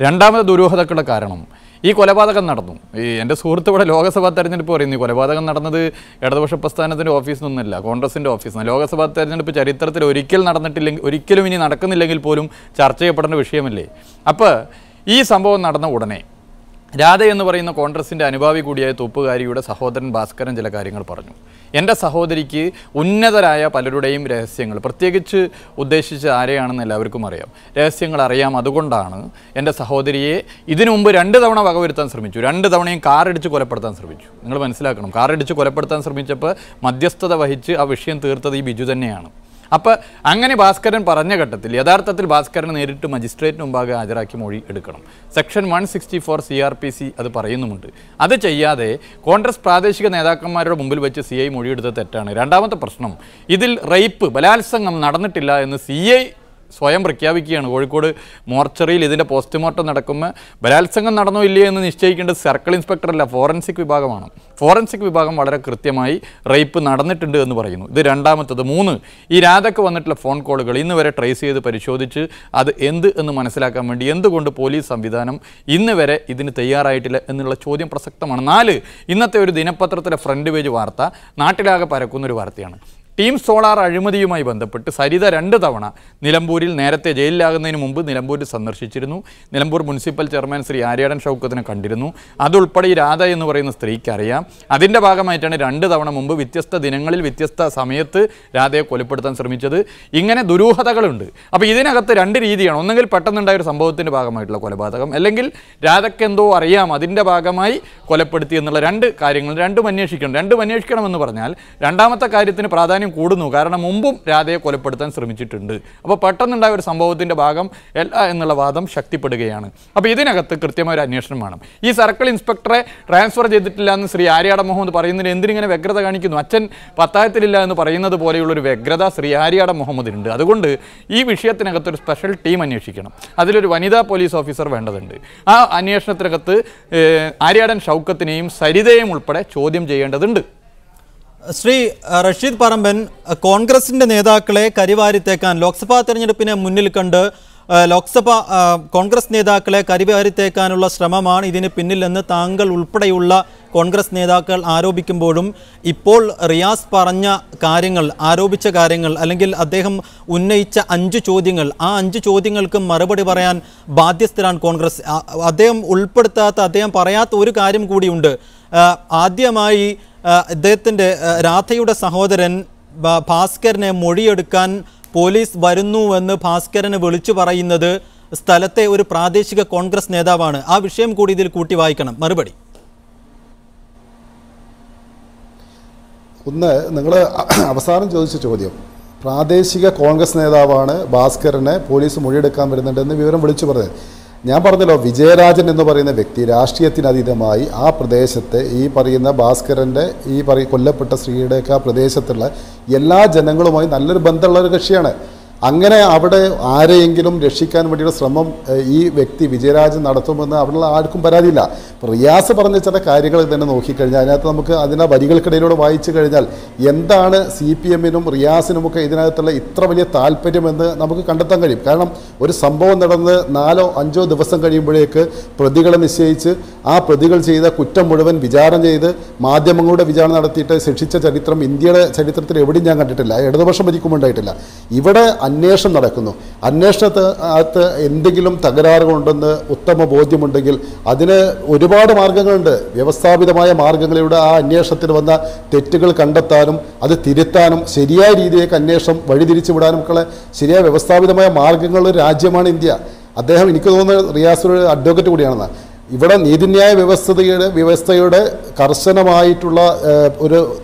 രണ്ടാമത്തെ ദുരൂഹതക്കുള്ള കാരണം, ഈ കൊലപാതകം നടന്നു. എൻ്റെ സുഹൃത്ത് ഇവിടെ ലോക്സഭാ തെരഞ്ഞെടുപ്പ് പറയുന്നു, ഈ കൊലപാതകം നടന്നത് ഇടതുപക്ഷ പ്രസ്ഥാനത്തിൻ്റെ ഓഫീസിൽ നിന്നല്ല, കോൺഗ്രസിൻ്റെ ഓഫീസിൽ നിന്ന്. ലോക്സഭാ തെരഞ്ഞെടുപ്പ് ചരിത്രത്തിൽ ഒരിക്കലും ഇനി നടക്കുന്നില്ലെങ്കിൽ പോലും ചർച്ച ചെയ്യപ്പെടേണ്ട വിഷയമല്ലേ. അപ്പോൾ ഈ സംഭവം നടന്ന ഉടനെ രാധ എന്ന് പറയുന്ന കോൺഗ്രസിൻ്റെ അനുഭാവി കൂടിയായ തോപ്പുകാരിയുടെ സഹോദരൻ ഭാസ്കരൻ ചില കാര്യങ്ങൾ പറഞ്ഞു. എൻ്റെ സഹോദരിക്ക് ഉന്നതരായ പലരുടെയും രഹസ്യങ്ങൾ, പ്രത്യേകിച്ച് ഉദ്ദേശിച്ച് ആരെയാണെന്ന് എല്ലാവർക്കും അറിയാം, രഹസ്യങ്ങൾ അറിയാം. അതുകൊണ്ടാണ് എൻ്റെ സഹോദരിയെ ഇതിനു മുമ്പ് 2 തവണ വകവരുത്താൻ ശ്രമിച്ചു. 2 തവണയും കാറിടിച്ച് കൊലപ്പെടുത്താൻ ശ്രമിച്ചു. നിങ്ങൾ മനസ്സിലാക്കണം, കാറിടിച്ച് കൊലപ്പെടുത്താൻ ശ്രമിച്ചപ്പോൾ മധ്യസ്ഥത വഹിച്ച് ആ വിഷയം തീർത്തത് ഈ ബിജു തന്നെയാണ്. അപ്പോൾ അങ്ങനെ ഭാസ്കരൻ പറഞ്ഞ ഘട്ടത്തിൽ യഥാർത്ഥത്തിൽ ഭാസ്കരനെ നേരിട്ട് മജിസ്ട്രേറ്റിന് മുമ്പാകെ ഹാജരാക്കി മൊഴി എടുക്കണം. സെക്ഷൻ 164 CRPC അത് പറയുന്നുമുണ്ട്. അത് ചെയ്യാതെ കോൺഗ്രസ് പ്രാദേശിക നേതാക്കന്മാരുടെ മുമ്പിൽ വെച്ച് CI മൊഴിയെടുത്തത് തെറ്റാണ്. രണ്ടാമത്തെ പ്രശ്നം, ഇതിൽ റേപ്പ് ബലാത്സംഗം നടന്നിട്ടില്ല എന്ന് CI സ്വയം പ്രഖ്യാപിക്കുകയാണ്. കോഴിക്കോട് മോർച്ചറിയിൽ ഇതിൻ്റെ പോസ്റ്റ്മോർട്ടം നടക്കുമ്പോൾ ബലാത്സംഗം നടന്നോ ഇല്ലയോ എന്ന് നിശ്ചയിക്കേണ്ടത് സർക്കിൾ ഇൻസ്പെക്ടറല്ല, ഫോറൻസിക് വിഭാഗമാണ്. ഫോറൻസിക് വിഭാഗം വളരെ കൃത്യമായി റേപ്പ് നടന്നിട്ടുണ്ട് എന്ന് പറയുന്നു. ഇത് രണ്ടാമത്തത്. 3, ഈ രാധയ്ക്ക് വന്നിട്ടുള്ള ഫോൺ കോളുകൾ ഇന്ന് വരെ ട്രേസ് ചെയ്ത് പരിശോധിച്ച് അത് എന്ത് എന്ന് മനസ്സിലാക്കാൻ വേണ്ടി എന്തുകൊണ്ട് പോലീസ് സംവിധാനം ഇന്ന് വരെ ഇതിന് തയ്യാറായിട്ടില്ല എന്നുള്ള ചോദ്യം പ്രസക്തമാണ്. 4, ഇന്നത്തെ ഒരു ദിനപത്രത്തിലെ ഫ്രണ്ട് പേജ് വാർത്ത നാട്ടിലാകെ പരക്കുന്നൊരു വാർത്തയാണ്. ടീം സോളാർ അഴിമതിയുമായി ബന്ധപ്പെട്ട് സരിത 2 തവണ നിലമ്പൂരിൽ, നേരത്തെ ജയിലിലാകുന്നതിന് മുമ്പ് നിലമ്പൂരിൽ സന്ദർശിച്ചിരുന്നു. നിലമ്പൂർ മുനിസിപ്പൽ ചെയർമാൻ ശ്രീ ആര്യാടൻ ഷൗക്കത്തിനെ കണ്ടിരുന്നു. അതുൾപ്പെടെ ഈ രാധ എന്ന് പറയുന്ന സ്ത്രീക്ക് അറിയാം. അതിൻ്റെ ഭാഗമായിട്ടാണ് 2 തവണ മുമ്പ് വ്യത്യസ്ത ദിനങ്ങളിൽ വ്യത്യസ്ത സമയത്ത് രാധയെ കൊലപ്പെടുത്താൻ ശ്രമിച്ചത്. ഇങ്ങനെ ദുരൂഹതകളുണ്ട്. അപ്പോൾ ഇതിനകത്ത് 2 രീതിയാണ്. ഒന്നെങ്കിൽ പെട്ടെന്നുണ്ടായ ഒരു സംഭവത്തിൻ്റെ ഭാഗമായിട്ടുള്ള കൊലപാതകം, അല്ലെങ്കിൽ രാധയ്ക്ക് എന്തോ അറിയാം അതിൻ്റെ ഭാഗമായി കൊലപ്പെടുത്തി എന്നുള്ള 2 കാര്യങ്ങൾ രണ്ടും അന്വേഷിക്കണമെന്ന് പറഞ്ഞാൽ രണ്ടാമത്തെ കാര്യത്തിന് പ്രാധാന്യം കൂടുന്നു. കാരണം മുമ്പും രാധയെ കൊലപ്പെടുത്താൻ ശ്രമിച്ചിട്ടുണ്ട്. അപ്പോൾ പെട്ടെന്നുണ്ടായ ഒരു സംഭവത്തിൻ്റെ ഭാഗം അല്ല എന്നുള്ള വാദം ശക്തിപ്പെടുകയാണ്. അപ്പോൾ ഇതിനകത്ത് കൃത്യമായ ഒരു അന്വേഷണം വേണം. ഈ സർക്കിൾ ഇൻസ്പെക്ടറെ ട്രാൻസ്ഫർ ചെയ്തിട്ടില്ല എന്ന് ശ്രീ ആര്യാടൻ മുഹമ്മദ് പറയുന്നതിന് എന്തിനിങ്ങനെ വ്യഗ്രത കാണിക്കുന്നു? അച്ഛൻ പത്തായത്തിലില്ല എന്ന് പറയുന്നത് പോലെയുള്ളൊരു വ്യഗ്രത ശ്രീ ആര്യാടൻ മുഹമ്മദിനുണ്ട്. അതുകൊണ്ട് ഈ വിഷയത്തിനകത്തൊരു സ്പെഷ്യൽ ടീം അന്വേഷിക്കണം. അതിലൊരു വനിതാ പോലീസ് ഓഫീസർ വേണ്ടതുണ്ട്. ആ അന്വേഷണത്തിനകത്ത് ആര്യാടൻ ഷൗക്കത്തിനെയും സരിതയെയും ഉൾപ്പെടെ ചോദ്യം ചെയ്യേണ്ടതുണ്ട്. ശ്രീ റഷീദ് പറമ്പൻ, കോൺഗ്രസിന്റെ നേതാക്കളെ കരിവാരിത്തേക്കാൻ ലോക്സഭാ തെരഞ്ഞെടുപ്പിനെ മുന്നിൽ കണ്ട് കോൺഗ്രസ് നേതാക്കളെ കരിവാരിത്തേക്കാനുള്ള ശ്രമമാണ് ഇതിന് പിന്നിലെന്ന് താങ്കൾ ഉൾപ്പെടെയുള്ള കോൺഗ്രസ് നേതാക്കൾ ആരോപിക്കുമ്പോഴും ഇപ്പോൾ റിയാസ് പറഞ്ഞ കാര്യങ്ങൾ, ആരോപിച്ച കാര്യങ്ങൾ, അല്ലെങ്കിൽ അദ്ദേഹം ഉന്നയിച്ച 5 ചോദ്യങ്ങൾ, ആ 5 ചോദ്യങ്ങൾക്കും മറുപടി പറയാൻ ബാധ്യസ്ഥരാണ് കോൺഗ്രസ്. അദ്ദേഹം ഉൾപ്പെടുത്താത്ത, അദ്ദേഹം പറയാത്ത ഒരു കാര്യം കൂടിയുണ്ട്. ആദ്യമായി അദ്ദേഹത്തിൻ്റെ രാധയുടെ സഹോദരൻ ഭാസ്കരനെ മൊഴിയെടുക്കാൻ പോലീസ് വരുന്നുവെന്ന് ഭാസ്കരന് വിളിച്ചു പറയുന്നത് സ്ഥലത്തെ ഒരു പ്രാദേശിക കോൺഗ്രസ് നേതാവാണ്. ആ വിഷയം കൂടി ഇതിൽ കൂട്ടി വായിക്കണം. മറുപടി. ഒന്ന്, നിങ്ങൾ അവസാനം ചോദിച്ച ചോദ്യം, പ്രാദേശിക കോൺഗ്രസ് നേതാവാണ് ഭാസ്കരനെ പോലീസ് മൊഴിയെടുക്കാൻ വരുന്നുണ്ടെന്ന് വിവരം വിളിച്ചു പറഞ്ഞത്. ഞാൻ പറഞ്ഞല്ലോ, വിജയരാജൻ എന്ന് പറയുന്ന വ്യക്തി രാഷ്ട്രീയത്തിനതീതമായി ആ പ്രദേശത്തെ ഈ പറയുന്ന ഭാസ്കരൻ്റെ കൊല്ലപ്പെട്ട സ്ത്രീയുടെയൊക്കെ ആ പ്രദേശത്തുള്ള എല്ലാ ജനങ്ങളുമായി നല്ലൊരു ബന്ധമുള്ള ഒരു കക്ഷിയാണ്. അങ്ങനെ അവിടെ ആരെയെങ്കിലും രക്ഷിക്കാൻ വേണ്ടിയുള്ള ശ്രമം ഈ വ്യക്തി വിജയരാജൻ നടത്തുമെന്ന് അവിടെയുള്ള ആർക്കും പരാതിയില്ല. റിയാസ് പറഞ്ഞ ചില കാര്യങ്ങൾ തന്നെ നോക്കിക്കഴിഞ്ഞാൽ അതിനകത്ത് നമുക്ക് അതിൻ്റെ വരികൾക്കിടയിലൂടെ വായിച്ചു കഴിഞ്ഞാൽ എന്താണ് CPM-നും റിയാസിനുമൊക്കെ ഇതിനകത്തുള്ള ഇത്ര വലിയ താല്പര്യമെന്ന് നമുക്ക് കണ്ടെത്താൻ കഴിയും. കാരണം ഒരു സംഭവം നടന്ന് 4-5 ദിവസം കഴിയുമ്പോഴേക്ക് പ്രതികളെ നിശ്ചയിച്ച് ആ പ്രതികൾ ചെയ്ത കുറ്റം മുഴുവൻ വിചാരണ ചെയ്ത് മാധ്യമങ്ങളുടെ വിചാരണ നടത്തിയിട്ട് ശിക്ഷിച്ച ചരിത്രം ഇന്ത്യയുടെ ചരിത്രത്തിൽ എവിടെയും ഞാൻ കണ്ടിട്ടില്ല. ഇടതുപക്ഷം ഭരിക്കുമ്പോൾ ഉണ്ടായിട്ടില്ല. ഇവിടെ അന്വേഷണം നടക്കുന്നു. അന്വേഷണത്തിനകത്ത് എന്തെങ്കിലും തകരാറുകളുണ്ടെന്ന് ഉത്തമ ബോധ്യമുണ്ടെങ്കിൽ അതിന് ഒരുപാട് മാർഗങ്ങളുണ്ട്. വ്യവസ്ഥാപിതമായ മാർഗങ്ങളിലൂടെ ആ അന്വേഷണത്തിൽ വന്ന തെറ്റുകൾ കണ്ടെത്താനും അത് തിരുത്താനും ശരിയായ രീതിയിലേക്ക് അന്വേഷണം വഴിതിരിച്ചു വിടാനും ഒക്കെ ശരിയായ വ്യവസ്ഥാപിതമായ മാർഗങ്ങളുള്ള രാജ്യമാണ് ഇന്ത്യ. അദ്ദേഹം, എനിക്ക് തോന്നുന്നത് റിയാസ് ഒരു അഡ്വക്കേറ്റ് കൂടിയാണെന്ന്. ഇവിടെ നീതിന്യായ വ്യവസ്ഥയുടെ കർശനമായിട്ടുള്ള ഒരു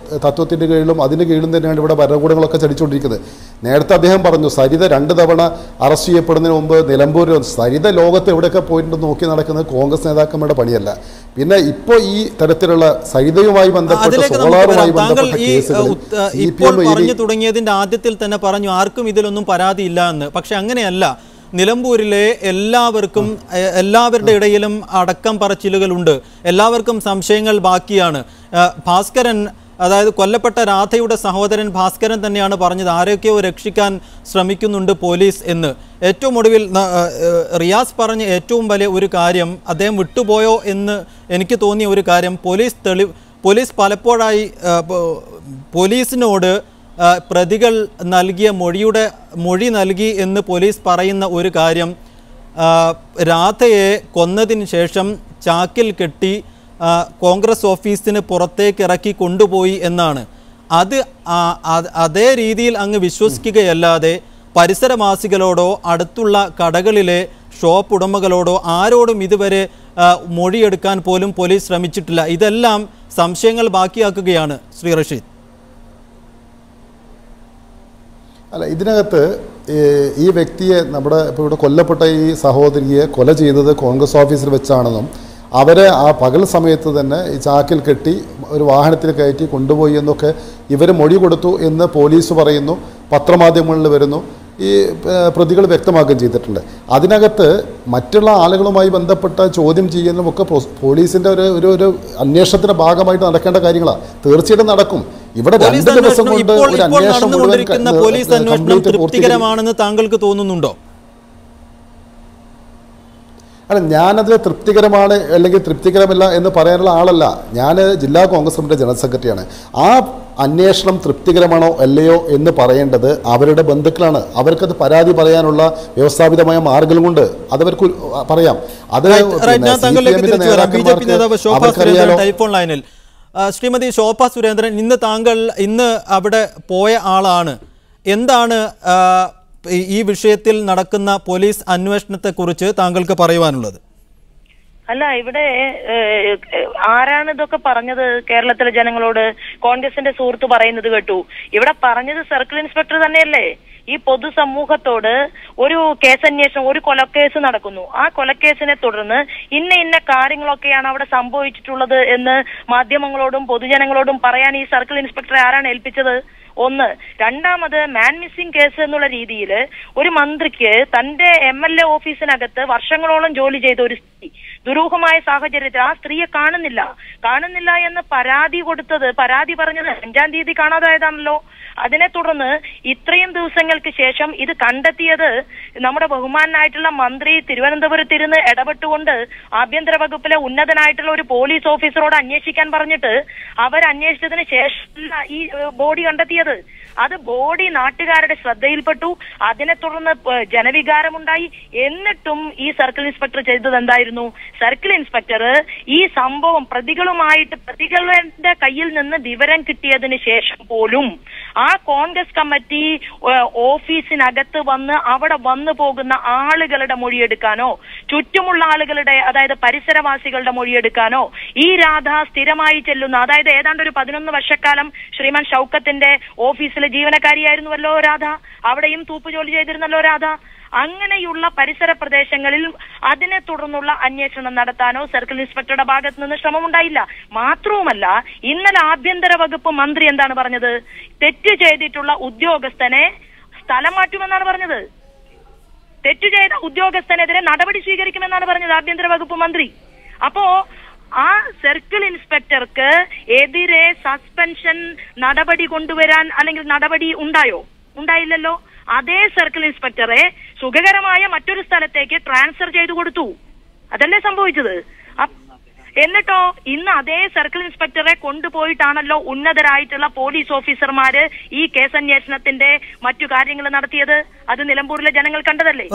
തത്വത്തിൻ്റെ കീഴിലും അതിന് കീഴിലും തന്നെയാണ് ഇവിടെ ഭരണകൂടങ്ങളൊക്കെ ചടിച്ചുകൊണ്ടിരിക്കുന്നത്. നേരത്തെ അദ്ദേഹം പറഞ്ഞു സരിത 2 തവണ അറസ്റ്റ് ചെയ്യപ്പെടുന്നതിന് മുമ്പ് നിലമ്പൂർ, സരിത ലോകത്ത് എവിടെയൊക്കെ പോയിട്ടുണ്ടെന്ന് നോക്കി നടക്കുന്നത് കോൺഗ്രസ് നേതാക്കന്മാരുടെ പണിയല്ല. പിന്നെ ഇപ്പോൾ ഈ തരത്തിലുള്ള സരിതയുമായി ബന്ധപ്പെട്ട സോളാറുമായി ബന്ധപ്പെട്ട കേസുകൾ പറഞ്ഞു തുടങ്ങിയതിന്റെ ആദ്യത്തിൽ തന്നെ പറഞ്ഞു ആർക്കും ഇതിലൊന്നും പരാതിയില്ല എന്ന്. പക്ഷെ അങ്ങനെയല്ല. നിലമ്പൂരിലെ എല്ലാവരുടെ ഇടയിലും അടക്കം പറച്ചിലുകളുണ്ട്. എല്ലാവർക്കും സംശയങ്ങൾ ബാക്കിയാണ്. ഭാസ്കരൻ, അതായത് കൊല്ലപ്പെട്ട രാധയുടെ സഹോദരൻ ഭാസ്കരൻ തന്നെയാണ് പറഞ്ഞത് ആരൊക്കെയോ രക്ഷിക്കാൻ ശ്രമിക്കുന്നുണ്ട് പോലീസ് എന്ന്. ഏറ്റവും ഒടുവിൽ റിയാസ് പറഞ്ഞ ഏറ്റവും വലിയ ഒരു കാര്യം, അദ്ദേഹം വിട്ടുപോയോ എന്ന് എനിക്ക് തോന്നിയ ഒരു കാര്യം, പോലീസ് പലപ്പോഴായി പോലീസിനോട് പ്രതികൾ നൽകിയ മൊഴി നൽകി എന്ന് പോലീസ് പറയുന്ന ഒരു കാര്യം, രാധയെ കൊന്നതിന് ശേഷം ചാക്കിൽ കെട്ടി കോൺഗ്രസ് ഓഫീസിന് പുറത്തേക്ക് ഇറക്കി കൊണ്ടുപോയി എന്നാണ്. അതേ രീതിയിൽ അങ്ങ് വിശ്വസിക്കുകയല്ലാതെ പരിസരവാസികളോടോ അടുത്തുള്ള കടകളിലെ ഷോപ്പ് ഉടമകളോടോ ആരോടും ഇതുവരെ മൊഴിയെടുക്കാൻ പോലും പോലീസ് ശ്രമിച്ചിട്ടില്ല. ഇതെല്ലാം സംശയങ്ങൾ ബാക്കിയാക്കുകയാണ്. ശ്രീ റഷീദ്. അല്ല, ഇതിനകത്ത് ഈ വ്യക്തിയെ നമ്മുടെ ഇപ്പോൾ ഇവിടെ കൊല്ലപ്പെട്ട ഈ സഹോദരിയെ കൊല ചെയ്തത് കോൺഗ്രസ് ഓഫീസിൽ വെച്ചാണെന്നും അവരെ ആ പകൽ സമയത്ത് തന്നെ ഈ ചാക്കിൽ കെട്ടി ഒരു വാഹനത്തിൽ കയറ്റി കൊണ്ടുപോയി എന്നൊക്കെ ഇവർ മൊഴി കൊടുത്തു എന്ന് പോലീസ് പറയുന്നു, പത്രമാധ്യമങ്ങളിൽ വരുന്നു, ഈ പ്രതികൾ വ്യക്തമാക്കുകയും ചെയ്തിട്ടുണ്ട്. അതിനകത്ത് മറ്റുള്ള ആളുകളുമായി ബന്ധപ്പെട്ട ചോദ്യം ചെയ്യുന്നതുമൊക്കെ പോലീസിൻ്റെ ഒരു അന്വേഷണത്തിൻ്റെ ഭാഗമായിട്ട് നടക്കേണ്ട കാര്യങ്ങളാണ്. തീർച്ചയായിട്ടും നടക്കും. ഇവിടെ 2 ദിവസം കൊണ്ട് ഒരു അന്വേഷണം തൃപ്തികരമാണെന്ന് താങ്കൾക്ക് തോന്നുന്നുണ്ടോ? അല്ല, ഞാനതിൽ തൃപ്തികരമാണ് അല്ലെങ്കിൽ തൃപ്തികരമല്ല എന്ന് പറയാനുള്ള ആളല്ല. ഞാൻ ജില്ലാ കോൺഗ്രസ് കമ്മിറ്റി ജനറൽ സെക്രട്ടറിയാണ്. ആ അന്വേഷണം തൃപ്തികരമാണോ അല്ലയോ എന്ന് പറയേണ്ടത് അവരുടെ ബന്ധുക്കളാണ്. അവർക്കത് പരാതി പറയാനുള്ള വ്യവസ്ഥാപിതമായ മാർഗം കൊണ്ട് അതവർക്ക് പറയാം. അത് ശ്രീമതി ശോഭ സുരേന്ദ്രൻ, ഇന്ന് അവിടെ പോയ ആളാണ്. എന്താണ് ഈ വിഷയത്തിൽ നടക്കുന്ന പോലീസ് അന്വേഷണത്തെക്കുറിച്ച് താങ്കൾക്ക് പറയുവാനുള്ളത്? അല്ല, ഇവിടെ ആരാണ് ഇതൊക്കെ പറഞ്ഞത്? കേരളത്തിലെ ജനങ്ങളോട് കോൺഗ്രസിന്റെ സുഹൃത്ത് പറയുന്നത് കേട്ടു. ഇവിടെ പറഞ്ഞത് സർക്കിൾ ഇൻസ്പെക്ടർ തന്നെയല്ലേ? ഈ പൊതുസമൂഹത്തോട് ഒരു കേസന്വേഷണം, ഒരു കൊലക്കേസ് നടക്കുന്നു, ആ കൊലക്കേസിനെ തുടർന്ന് ഇന്ന കാര്യങ്ങളൊക്കെയാണ് അവിടെ സംഭവിച്ചിട്ടുള്ളത് എന്ന് മാധ്യമങ്ങളോടും പൊതുജനങ്ങളോടും പറയാൻ ഈ സർക്കിൾ ഇൻസ്പെക്ടറെ ആരാണ് ഏൽപ്പിച്ചത്? ഒന്ന്. രണ്ടാമത്, മാൻ മിസ്സിംഗ് കേസ് എന്നുള്ള രീതിയിൽ ഒരു മന്ത്രിക്ക് തന്റെ MLA ഓഫീസിനകത്ത് വർഷങ്ങളോളം ജോലി ചെയ്ത ഒരു സ്ത്രീ ദുരൂഹമായ സാഹചര്യത്തിൽ ആ സ്ത്രീയെ കാണുന്നില്ല എന്ന് പരാതി പറഞ്ഞത് 5-ാം തീയതി കാണാതായതാണല്ലോ. അതിനെ തുടർന്ന് ഇത്രയും ദിവസങ്ങൾക്ക് ശേഷം ഇത് കണ്ടെത്തിയത് നമ്മുടെ ബഹുമാനായിട്ടുള്ള മന്ത്രി തിരുവനന്തപുരത്തിരുന്ന് ഇടപെട്ടുകൊണ്ട് ആഭ്യന്തര വകുപ്പിലെ ഉന്നതനായിട്ടുള്ള ഒരു പോലീസ് ഓഫീസറോട് അന്വേഷിക്കാൻ പറഞ്ഞിട്ട് അവരന്വേഷിച്ചതിന് ശേഷം ഈ ബോഡി കണ്ടെത്തിയത്. അത് ബോഡി നാട്ടുകാരുടെ ശ്രദ്ധയിൽപ്പെട്ടു. അതിനെ തുടർന്ന് ജനവികാരമുണ്ടായി. എന്നിട്ടും ഈ സർക്കിൾ ഇൻസ്പെക്ടർ ചെയ്തത് എന്തായിരുന്നു? സർക്കിൾ ഇൻസ്പെക്ടർ ഈ സംഭവം പ്രതികളുടെ കയ്യിൽ നിന്ന് വിവരം കിട്ടിയതിന് ശേഷം പോലും ആ കോൺഗ്രസ് കമ്മിറ്റി ഓഫീസിനകത്ത് വന്ന് അവിടെ വന്നു പോകുന്ന ആളുകളുടെ മൊഴിയെടുക്കാനോ ചുറ്റുമുള്ള ആളുകളുടെ, അതായത് പരിസരവാസികളുടെ മൊഴിയെടുക്കാനോ, ഈ രാധ സ്ഥിരമായി ചെല്ലുന്ന, അതായത് ഏതാണ്ട് ഒരു 11 വർഷക്കാലം ശ്രീമാൻ ഷൗക്കത്തിന്റെ ഓഫീസിലെ ജീവനക്കാരിയായിരുന്നുവല്ലോ രാധ, അവിടെയും തൂപ്പുജോലി ചെയ്തിരുന്നല്ലോ രാധ. അങ്ങനെയുള്ള പരിസര പ്രദേശങ്ങളിൽ അതിനെ തുടർന്നുള്ള അന്വേഷണം നടത്താനോ സർക്കിൾ ഇൻസ്പെക്ടറുടെ ഭാഗത്ത് നിന്ന് ശ്രമമുണ്ടായില്ല. മാത്രവുമല്ല, ഇന്നലെ ആഭ്യന്തര വകുപ്പ് മന്ത്രി എന്താണ് പറഞ്ഞത്? തെറ്റ് ചെയ്തിട്ടുള്ള ഉദ്യോഗസ്ഥനെ സ്ഥലം മാറ്റുമെന്നാണ് പറഞ്ഞത്. തെറ്റു ചെയ്ത ഉദ്യോഗസ്ഥനെതിരെ നടപടി സ്വീകരിക്കുമെന്നാണ് പറഞ്ഞത് ആഭ്യന്തര വകുപ്പ് മന്ത്രി. അപ്പോ ആ സർക്കിൾ ഇൻസ്പെക്ടർക്ക് എതിരെ സസ്പെൻഷൻ നടപടി കൊണ്ടുവരാൻ അല്ലെങ്കിൽ നടപടി ഉണ്ടായോ? ഉണ്ടായില്ലല്ലോ. അതേ സർക്കിൾ ഇൻസ്പെക്ടറെ സുഖകരമായ മറ്റൊരു സ്ഥലത്തേക്ക് ട്രാൻസ്ഫർ ചെയ്തു കൊടുത്തു. അതല്ലേ സംഭവിച്ചത്? എന്നിട്ടോ ഇന്ന് അതേ സർക്കിൾ ഇൻസ്പെക്ടറെ കൊണ്ടുപോയിട്ടാണല്ലോ ഉന്നതരായിട്ടുള്ള പോലീസ് ഓഫീസർമാര് ഈ കേസന്വേഷണത്തിന്റെ മറ്റു കാര്യങ്ങൾ നടത്തിയത്. അത് നിലമ്പൂരിലെ ജനങ്ങൾ കണ്ടതല്ലേ.